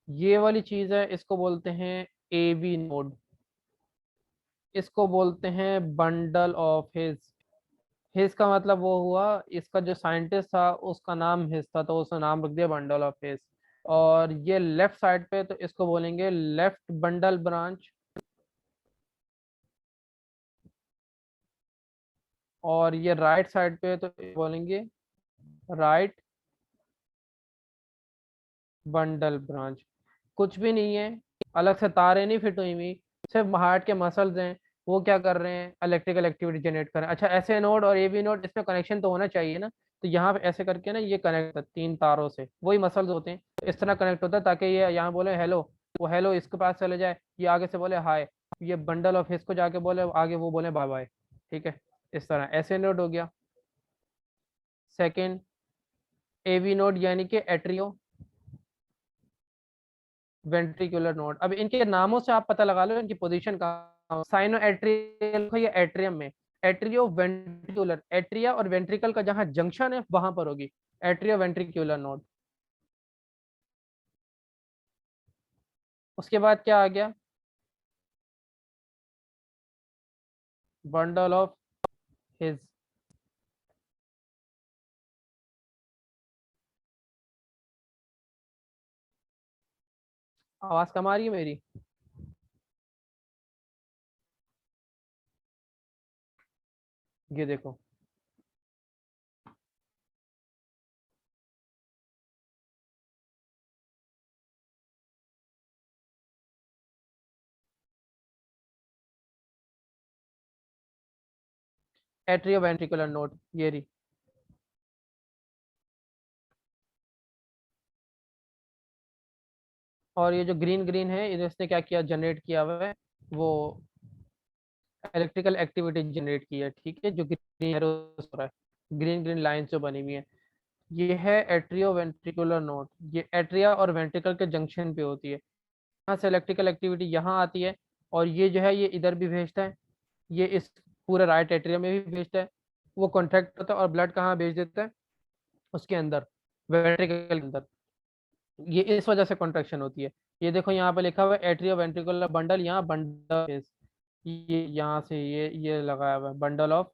ये वाली चीज है, इसको बोलते हैं ए वी नोड। इसको बोलते हैं बंडल ऑफ हिज। हिज का मतलब वो हुआ, इसका जो साइंटिस्ट था उसका नाम हिज था, तो उसने नाम रख दिया बंडल ऑफ हिज। और ये लेफ्ट साइड पे तो इसको बोलेंगे लेफ्ट बंडल ब्रांच, और ये राइट साइड पे तो बोलेंगे राइट बंडल ब्रांच। कुछ भी नहीं है, अलग से तारें नहीं फिट हुई हुई, सिर्फ हार्ट के मसल्स हैं, वो क्या कर रहे हैं, इलेक्ट्रिकल एक्टिविटी जनरेट कर रहे हैं। अच्छा, ऐसे नोड और एवी नोड, इसमें कनेक्शन तो होना चाहिए ना, तो यहाँ पे ऐसे करके ना ये कनेक्ट होता है तीन तारों से, वही मसल्स होते हैं, तो इस तरह कनेक्ट होता है ताकि ये यहाँ बोले हेलो, वो हेलो इसके पास चले जाए, ये आगे से बोले हाय, ये बंडल ऑफ हिस को जाके बोले आगे, वो बोले बाय बाय, ठीक है। इस तरह ऐसे नोड हो गया। सेकेंड, एवी नोड यानी कि एट्रियो वेंट्रिकुलर नोड। अब इनके नामों से आप पता लगा लो इनकी पोजीशन कहाँ, साइनो एट्रियल को, ये एट्रियम में, एट्रियो वेंट्रिकुलर, एट्रिया और वेंट्रिकल का जहाँ जंक्शन है वहां पर होगी एट्रियो वेंट्रिकुलर नोड। उसके बाद क्या आ गया, बंडल ऑफ हिज। आवाज कम आ रही है मेरी? ये देखो, एट्रियोवेंट्रिकुलर नोड, ये रही। और ये जो ग्रीन ग्रीन है, इसने क्या किया, जनरेट किया हुआ है वो इलेक्ट्रिकल एक्टिविटी जनरेट की है, ठीक है, जो ग्रीन एरो हो रहा है, ग्रीन ग्रीन लाइन जो बनी हुई है, ये है एट्रियो वेंट्रिकुलर नोड। ये एट्रिया और वेंट्रिकल के जंक्शन पे होती है। यहाँ से इलेक्ट्रिकल एक्टिविटी यहाँ आती है, और ये जो है ये इधर भी भेजता है, ये इस पूरे राइट एट्रिया में भी भेजता है, वो कॉन्ट्रैक्ट होता है और ब्लड कहाँ भेज देता है, उसके अंदर, वेंट्रिकल के अंदर। ये इस वजह से कॉन्ट्रैक्शन होती है। ये देखो यहाँ पे लिखा हुआ है एट्रियो वेंट्रिकुलर बंडल, यहाँ बंडल, ये यहाँ से ये लगाया हुआ है बंडल ऑफ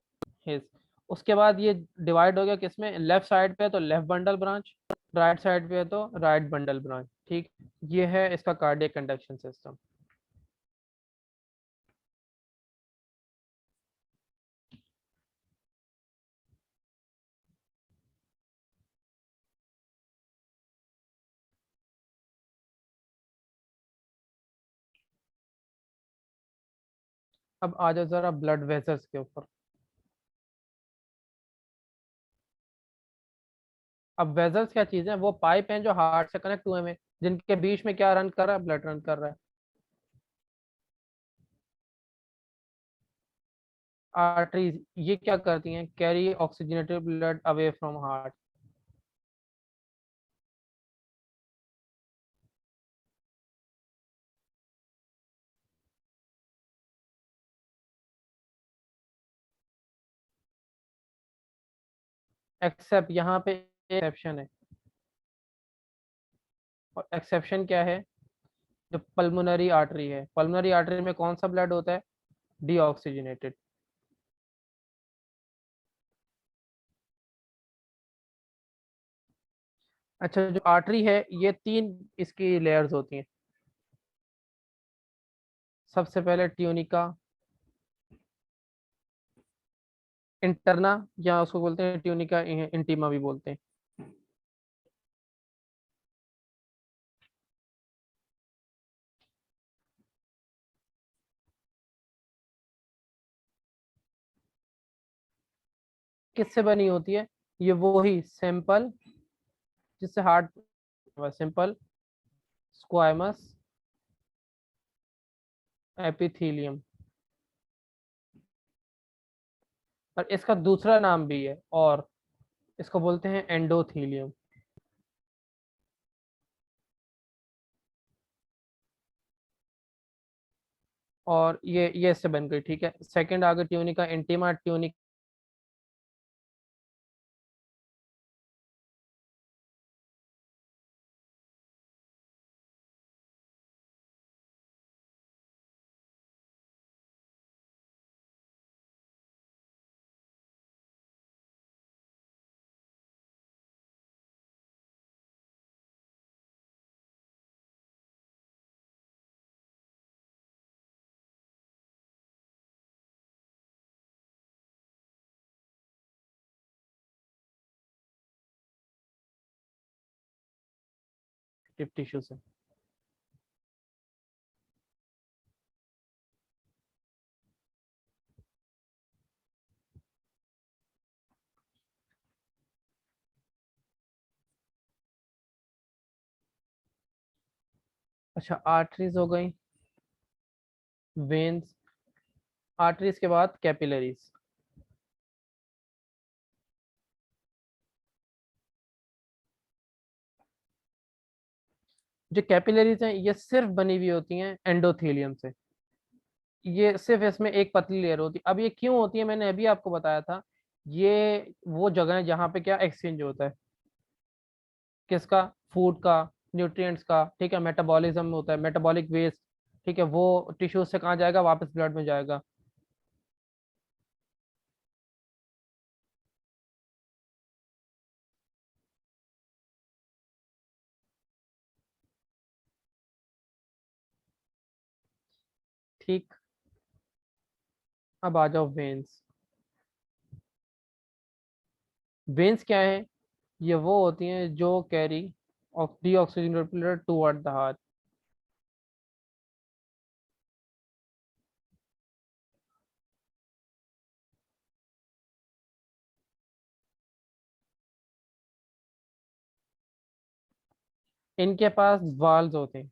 हिस। उसके बाद ये डिवाइड हो गया किसमें, लेफ्ट साइड पे है तो left bundle branch, right side पे है तो राइट बंडल ब्रांच, ठीक। ये है इसका कार्डियक कंडक्शन सिस्टम। अब आ जाओ जरा ब्लड वेसल्स के ऊपर। अब वेसल्स क्या चीज़ है, वो पाइप हैं जो हार्ट से कनेक्ट हुए हैं, जिनके बीच में क्या रन कर रहा है, ब्लड रन कर रहा है। आर्टरीज ये क्या करती हैं, carry oxygenated blood away from heart. Except यहाँ पे एक्सेप्शन है, और एक्सेप्शन क्या है, जो पल्मोनरी आर्टरी है, पल्मोनरी आर्टरी में कौन सा ब्लड होता है, डीऑक्सीजनेटेड। अच्छा, जो आर्टरी है ये तीन इसकी लेयर्स होती हैं। सबसे पहले ट्यूनिका इंटरना, या उसको बोलते हैं ट्यूनिका इंटीमा भी बोलते हैं। किससे बनी होती है, ये वो ही सिंपल, जिससे हार्ट, सिंपल स्क्वायमस एपिथीलियम। और इसका दूसरा नाम भी है, और इसको बोलते हैं एंडोथीलियम। और ये इससे बन गई, ठीक है। सेकंड आ गई ट्यूनिका इंटीमा, ट्यूनिक टिश्यू से। अच्छा, आर्टरीज हो गई, वेन्स, आर्टरीज के बाद कैपिलरीज। जो कैपिलरीज हैं ये सिर्फ बनी हुई होती हैं एंडोथेलियम से। ये सिर्फ इसमें एक पतली लेयर होती है। अब ये क्यों होती है, मैंने अभी आपको बताया था। ये वो जगह है जहाँ पे क्या एक्सचेंज होता है, किसका, फूड का, न्यूट्रिएंट्स का, ठीक है, मेटाबॉलिज्म होता है, मेटाबॉलिक वेस्ट, ठीक है, वो टिश्यू से कहाँ जाएगा, वापस ब्लड में जाएगा। ठीक। अब आ जाओ वेन्स। वेन्स क्या है? ये वो होती हैं जो carry deoxygenated blood toward the heart. इनके पास वाल्व होते हैं।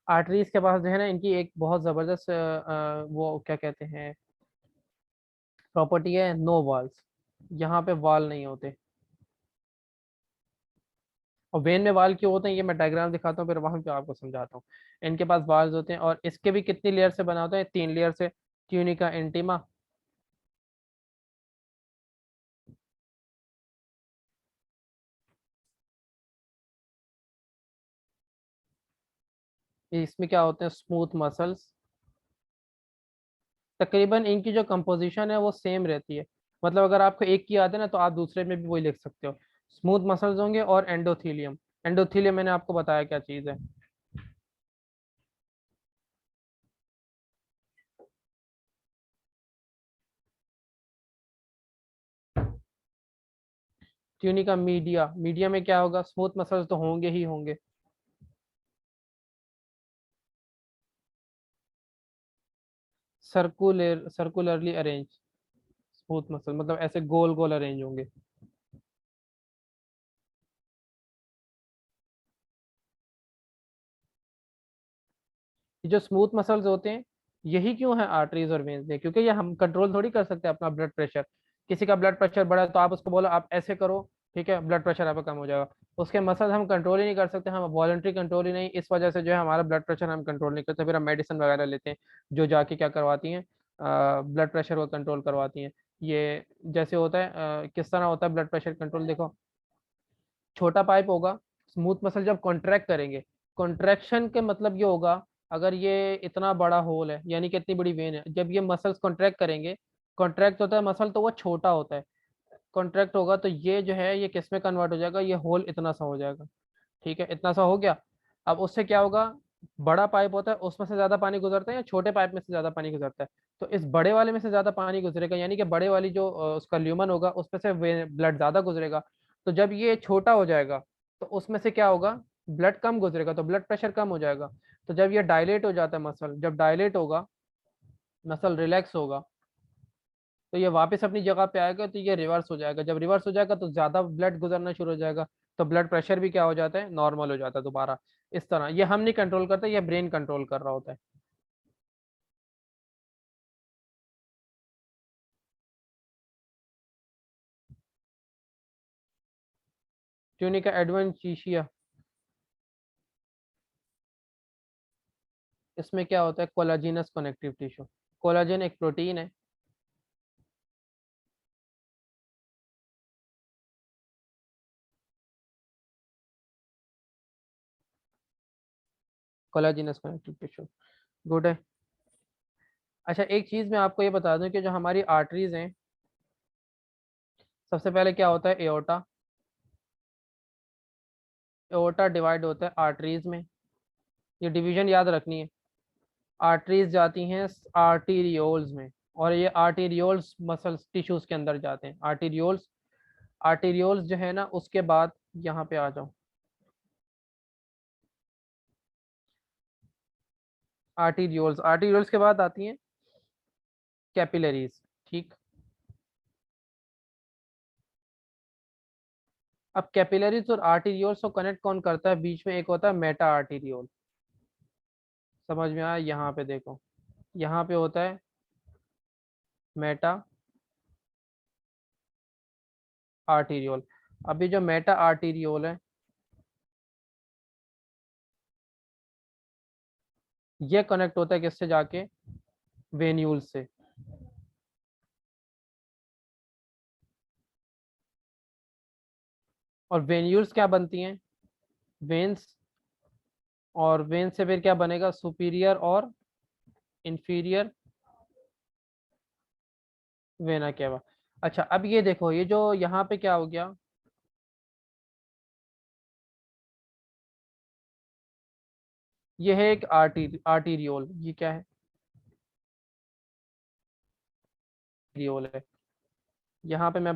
आर्टरीज के पास जो है ना, इनकी एक बहुत जबरदस्त वो क्या कहते हैं, प्रॉपर्टी है, नो वॉल्स। यहाँ पे वाल नहीं होते। और वेन में वाल क्यों होते हैं, ये मैं डायग्राम दिखाता हूँ, फिर वहां पे आपको समझाता हूँ। इनके पास वाल्स होते हैं, और इसके भी कितनी लेयर से बना होता है? 3 लेयर से। ट्यूनिका इंटीमा, इसमें क्या होते हैं? Smooth muscles. तकरीबन इनकी जो कंपोजिशन है वो सेम रहती है। मतलब अगर आपको एक की याद है ना, तो आप दूसरे में भी वही लिख सकते हो। स्मूथ मसल्स होंगे, और एंडोथीलियम। एंडोथीलियम मैंने आपको बताया क्या चीज़ है। Tunica media. मीडिया में क्या होगा? स्मूथ मसल्स तो होंगे ही होंगे। Circularly arrange. स्मूथ मसल मतलब ऐसे गोल गोल अरेंज होंगे। ये जो स्मूथ मसल्स होते हैं, यही क्यों है आर्टरीज और वेन्स में? क्योंकि ये हम कंट्रोल थोड़ी कर सकते हैं अपना ब्लड प्रेशर। किसी का ब्लड प्रेशर बढ़ा है, तो आप उसको बोलो आप ऐसे करो, ठीक है, ब्लड प्रेशर आपका कम हो जाएगा। उसके मसल्स हम कंट्रोल ही नहीं कर सकते, हम वॉलंटरी कंट्रोल ही नहीं, इस वजह से जो है हमारा ब्लड प्रेशर हम कंट्रोल नहीं करते, फिर हम मेडिसिन वगैरह लेते हैं, जो जाके क्या करवाती हैं, ब्लड प्रेशर को कंट्रोल करवाती हैं। ये जैसे होता है, किस तरह होता है ब्लड प्रेशर कंट्रोल, देखो। छोटा पाइप होगा, स्मूथ मसल जब कॉन्ट्रैक्ट करेंगे, कॉन्ट्रैक्शन के मतलब ये होगा, अगर ये इतना बड़ा होल है, यानी कि इतनी बड़ी वेन है, जब ये मसल्स कॉन्ट्रैक्ट करेंगे, कॉन्ट्रैक्ट होता है मसल तो वो छोटा होता है, कॉन्ट्रैक्ट होगा तो ये जो है ये किस में कन्वर्ट हो जाएगा? ये होल इतना सा हो जाएगा। ठीक है, इतना सा हो गया। अब उससे क्या होगा? बड़ा पाइप होता है, उसमें से ज्यादा पानी गुजरता है, या छोटे पाइप में से ज्यादा पानी गुजरता है? तो इस बड़े वाले में से ज्यादा पानी गुजरेगा, यानी कि बड़े वाली जो उसका ल्यूमन होगा, उसमें से ब्लड ज्यादा गुजरेगा। तो जब ये छोटा हो जाएगा, तो उसमें से क्या होगा? ब्लड कम गुजरेगा, तो ब्लड प्रेशर कम हो जाएगा। तो जब ये डायलेट हो जाता है मसल, जब डायलेट होगा, मसल रिलैक्स होगा, तो ये वापस अपनी जगह पे आएगा, तो ये रिवर्स हो जाएगा। जब रिवर्स हो जाएगा, तो ज्यादा ब्लड गुजरना शुरू हो जाएगा, तो ब्लड प्रेशर भी क्या हो जाता है? नॉर्मल हो जाता है दोबारा। इस तरह ये हम नहीं कंट्रोल करते, ये ब्रेन कंट्रोल कर रहा होता है। Tunica adventitia. इसमें क्या होता है? कोलाजिनस कनेक्टिव टिश्यू। कोलाजन एक प्रोटीन है। कोलाजिनस कनेक्टिव टिश्यू। गुड है। अच्छा, एक चीज मैं आपको ये बता दूं कि जो हमारी आर्टरीज हैं, सबसे पहले क्या होता है? एओर्टा। एओर्टा डिवाइड होता है आर्टरीज में। ये डिवीजन याद रखनी है। आर्टरीज जाती हैं आर्टीरियोल्स में, और ये आर्टीरियोल्स मसल्स टिश्यूज के अंदर जाते हैं। आर्टीरियोल्स, आर्टीरियोल्स जो है ना, उसके बाद यहाँ पे आ जाओ। आर्टीरियोल्स, आर्टीरियोल्स के बाद आती हैं कैपिलरीज। ठीक। अब कैपिलरीज और आर्टीरियोल्स को कनेक्ट कौन करता है? बीच में एक होता है मेटा आर्टीरियोल। समझ में आया? यहाँ पे देखो, यहाँ पे होता है मेटा आर्टीरियोल। अभी जो मेटा आर्टीरियोल है, ये कनेक्ट होता है किससे जाके? वेन्यूल से। और वेन्यूल्स क्या बनती हैं? वेन्स। और वेन से फिर क्या बनेगा? सुपीरियर और इंफीरियर वेना केवा। अच्छा, अब ये देखो, ये जो यहाँ पे क्या हो गया, ये है एक आर्टीरियोल। ये क्या है? रियोल है। यहाँ पे मैं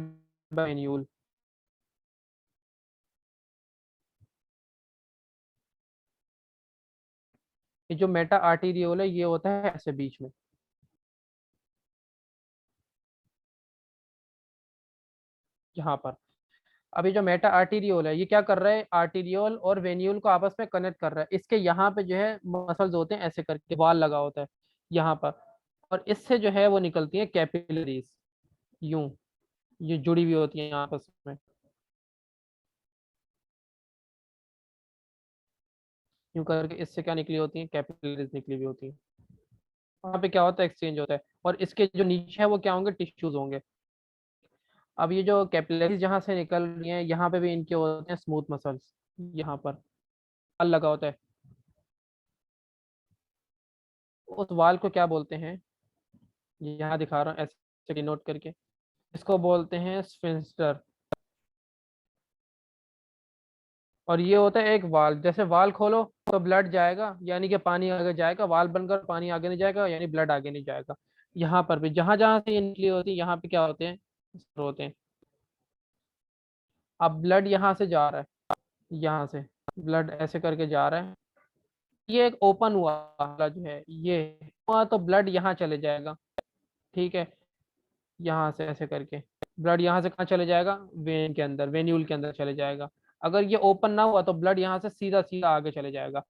वेन्यूल। ये जो मेटा आर्टीरियोल है ये होता है ऐसे बीच में, यहाँ पर। अभी जो मेटा आर्टीरियोल है ये क्या कर रहा है, आर्टीरियोल और वेन्यूल को आपस में कनेक्ट कर रहा है। इसके यहाँ पे जो है मसल्स होते हैं, ऐसे करके वाल लगा होता है यहाँ पर, और इससे जो है वो निकलती है कैपिलरीज, यूं, ये जुड़ी हुई होती है आपस में। यूं करके इससे क्या निकली होती है, कैपिलरीज निकली हुई होती है। वहाँ पे क्या होता है, एक्सचेंज होता है, और इसके जो नीचे है वो क्या होंगे, टिश्यूज होंगे। अब ये जो कैपिलरीज जहाँ से निकल रही हैं, यहाँ पे भी इनके होते हैं स्मूथ मसल्स, यहाँ पर वाल लगा होता है। उस वाल को क्या बोलते हैं, यहाँ दिखा रहा हूँ ऐसे नोट करके, इसको बोलते हैं स्फिंक्टर। और ये होता है एक वाल, जैसे वाल खोलो तो ब्लड जाएगा, यानी कि पानी आगे जाएगा, वाल बनकर पानी आगे नहीं जाएगा, यानी ब्लड आगे नहीं जाएगा। यहाँ पर भी जहां जहां से ये निकली होती है, यहाँ पे क्या होते हैं, होते हैं। अब ब्लड यहाँ से जा रहा है, यहाँ से ब्लड ऐसे करके जा रहा है, ये एक ओपन हुआ वाला जो है ये हुआ, तो ब्लड यहाँ चले जाएगा, ठीक है। यहाँ से ऐसे करके ब्लड यहाँ से कहाँ चले जाएगा, वेन के अंदर, वेन्यूल के अंदर चले जाएगा। अगर ये ओपन ना हुआ तो ब्लड यहाँ से सीधा सीधा आगे चले जाएगा।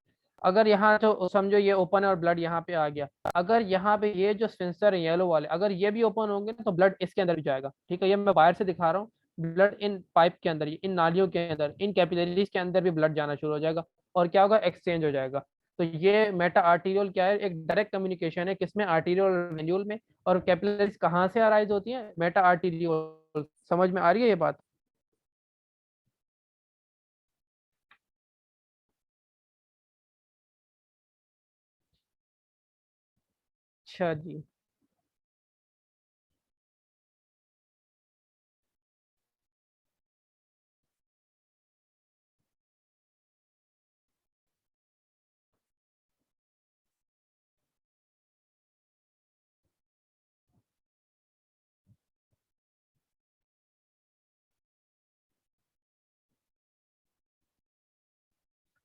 अगर यहाँ तो समझो ये ओपन है और ब्लड यहाँ पे आ गया, अगर यहाँ पे ये जो स्फिंक्टर है येलो वाले, अगर ये भी ओपन होंगे ना तो ब्लड इसके अंदर भी जाएगा, ठीक है। ये मैं बाहर से दिखा रहा हूँ, ब्लड इन पाइप के अंदर, इन नालियों के अंदर, इन कैपिलरीज के अंदर भी ब्लड जाना शुरू हो जाएगा, और क्या होगा, एक्सचेंज हो जाएगा। तो ये मेटा आर्टीरियल क्या है, एक डायरेक्ट कम्युनिकेशन है, किसमें, आर्टीरियल और वेन्यूल में। और कैपिलरीज कहाँ से अराइज होती हैं, मेटा आर्टीरियल। समझ में आ रही है ये बात? अच्छा जी।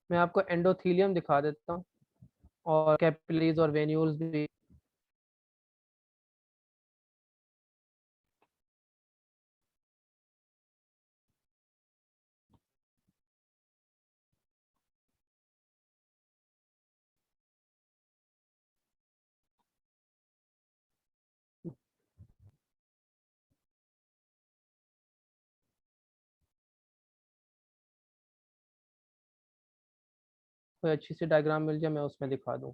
मैं आपको एंडोथीलियम दिखा देता हूँ, और कैपिलरीज और वेन्यूल्स भी। कोई अच्छी सी डायग्राम मिल जाए मैं उसमें दिखा दूँ।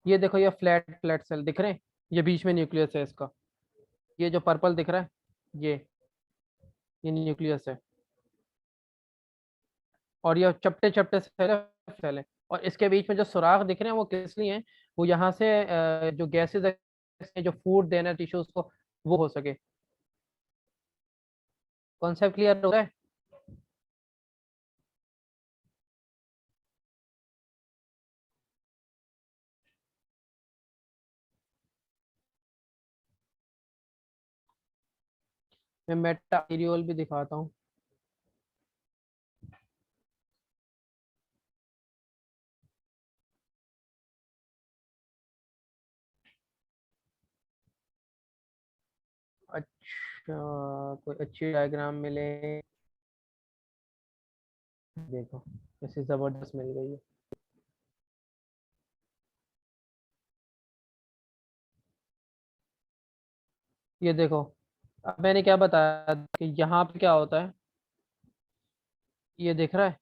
ये देखो, ये फ्लैट फ्लैट सेल दिख रहे हैं, ये बीच में न्यूक्लियस है इसका। ये जो पर्पल दिख रहा है, ये न्यूक्लियस है। और ये चपटे चपटे सेल है, सेल है। और इसके बीच में जो सुराख दिख रहे हैं वो किस लिए हैं, वो यहाँ से जो गैसेज है, जो फूड देना है टिश्यूज को, वो हो सके। कॉन्सेप्ट क्लियर हो रहा है? मैं मेटारियल भी दिखाता हूँ। अच्छा, कोई अच्छी डायग्राम मिले, देखो कैसी जबरदस्त मिल गई है। ये देखो, अब मैंने क्या बताया कि यहाँ पे क्या होता है, ये दिख रहा है,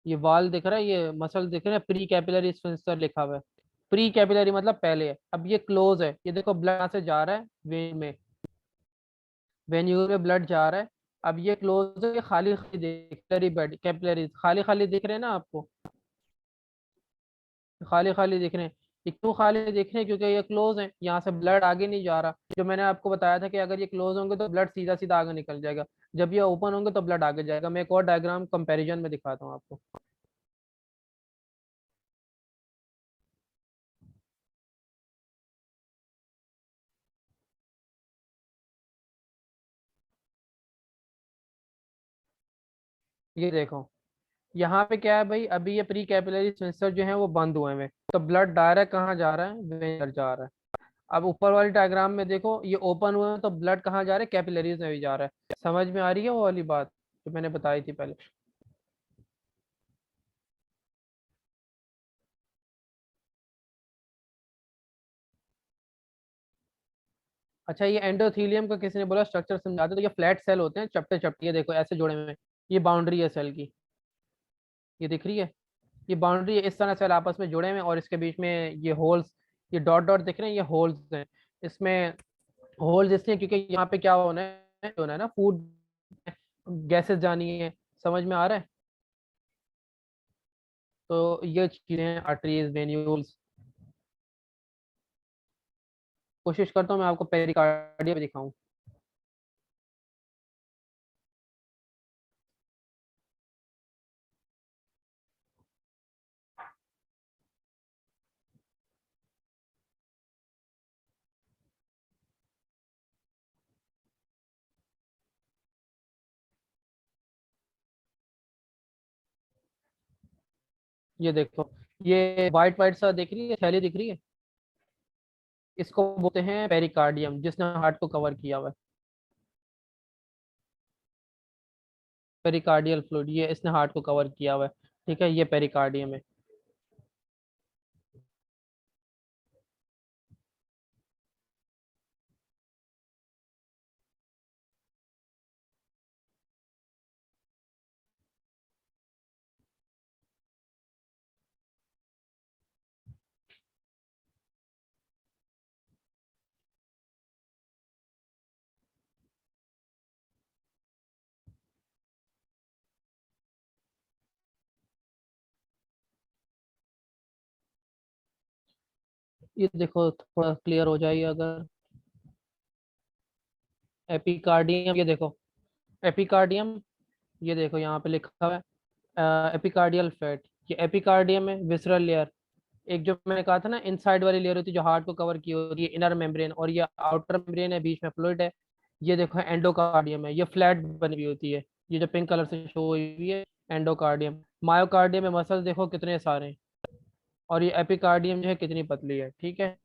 ये वाल दिख रहा है, ये मसल दिख रहा है, प्री कैपिलरी स्फिंक्टर लिखा हुआ है। प्री कैपिलरी मतलब पहले है, अब ये क्लोज है। ये देखो ब्लड से जा रहा है वेन में, वेन्यूल में ब्लड जा रहा है, अब ये क्लोज है, खाली खाली कैपिलरी बेड, कैपिलरीज खाली खाली दिख रहे हैं ना आपको, खाली खाली दिख रहे हैं। ये क्यों खाली दिख रहे हैं? क्योंकि ये क्लोज है, यहाँ से ब्लड आगे नहीं जा रहा। जो मैंने आपको बताया था कि अगर ये क्लोज होंगे तो ब्लड सीधा सीधा आगे निकल जाएगा, जब ये ओपन होंगे तो ब्लड आगे जाएगा। मैं एक और डायग्राम कंपैरिजन में दिखाता हूँ आपको। ये देखो, यहाँ पे क्या है भाई, अभी ये प्री कैपिलरी सेंसर जो है वो बंद हुए हैं, तो ब्लड डायरेक्ट कहाँ जा रहा है, वेन जा रहा है। अब ऊपर वाली डायग्राम में देखो, ये ओपन हुआ है तो ब्लड कहाँ जा रहा है, कैपिलरीज में भी जा रहा है। समझ में आ रही है वो वाली बात जो मैंने बताई थी पहले? अच्छा, ये एंडोथीलियम का किसी ने बोला स्ट्रक्चर समझाते, तो ये फ्लैट सेल होते हैं, चपटे चपटे, ये देखो ऐसे जुड़े हुए हैं। ये बाउंड्री है सेल की, ये दिख रही है, ये बाउंड्री है। इस तरह सेल आपस में जुड़े हुए हैं और इसके बीच में ये होल्स, ये डॉट डॉट दिख रहे हैं, ये होल्स हैं। इसमें होल्स इसलिए क्योंकि यहाँ पे क्या होना है ना, फूड गैसेस जानी है। समझ में आ रहा है? तो ये चीजें हैं, आर्टरीज, वेन्यूल्स। कोशिश करता हूँ मैं आपको पेरिकार्डियम दिखाऊं। ये देखो, ये वाइट वाइट सा दिख रही है, थैली दिख रही है, इसको बोलते हैं पेरिकार्डियम, जिसने हार्ट को कवर किया हुआ है। पेरिकार्डियल फ्लूइड, ये इसने हार्ट को कवर किया हुआ है। ठीक है, ये पेरिकार्डियम है। ये देखो, थोड़ा क्लियर हो जाएगी अगर। एपिकार्डियम, ये देखो, एपिकार्डियम, ये देखो यहाँ पे लिखा हुआ है एपिकार्डियल फैट। ये एपिकार्डियम है, विसरल लेयर। एक जो मैंने कहा था ना, इनसाइड वाली लेयर होती है जो हार्ट को कवर की होती है, इनर मेम्ब्रेन, और ये आउटर मेम्ब्रेन है, बीच में फ्लूइड है। ये देखो एंडोकार्डियम है, ये फ्लैट बनी हुई होती है, ये जो पिंक कलर से शो हुई हुई है, एंडोकार्डियम। मायोकार्डियम में मसल देखो कितने सारे हैं, और ये एपिकार्डियम जो है कितनी पतली है। ठीक है,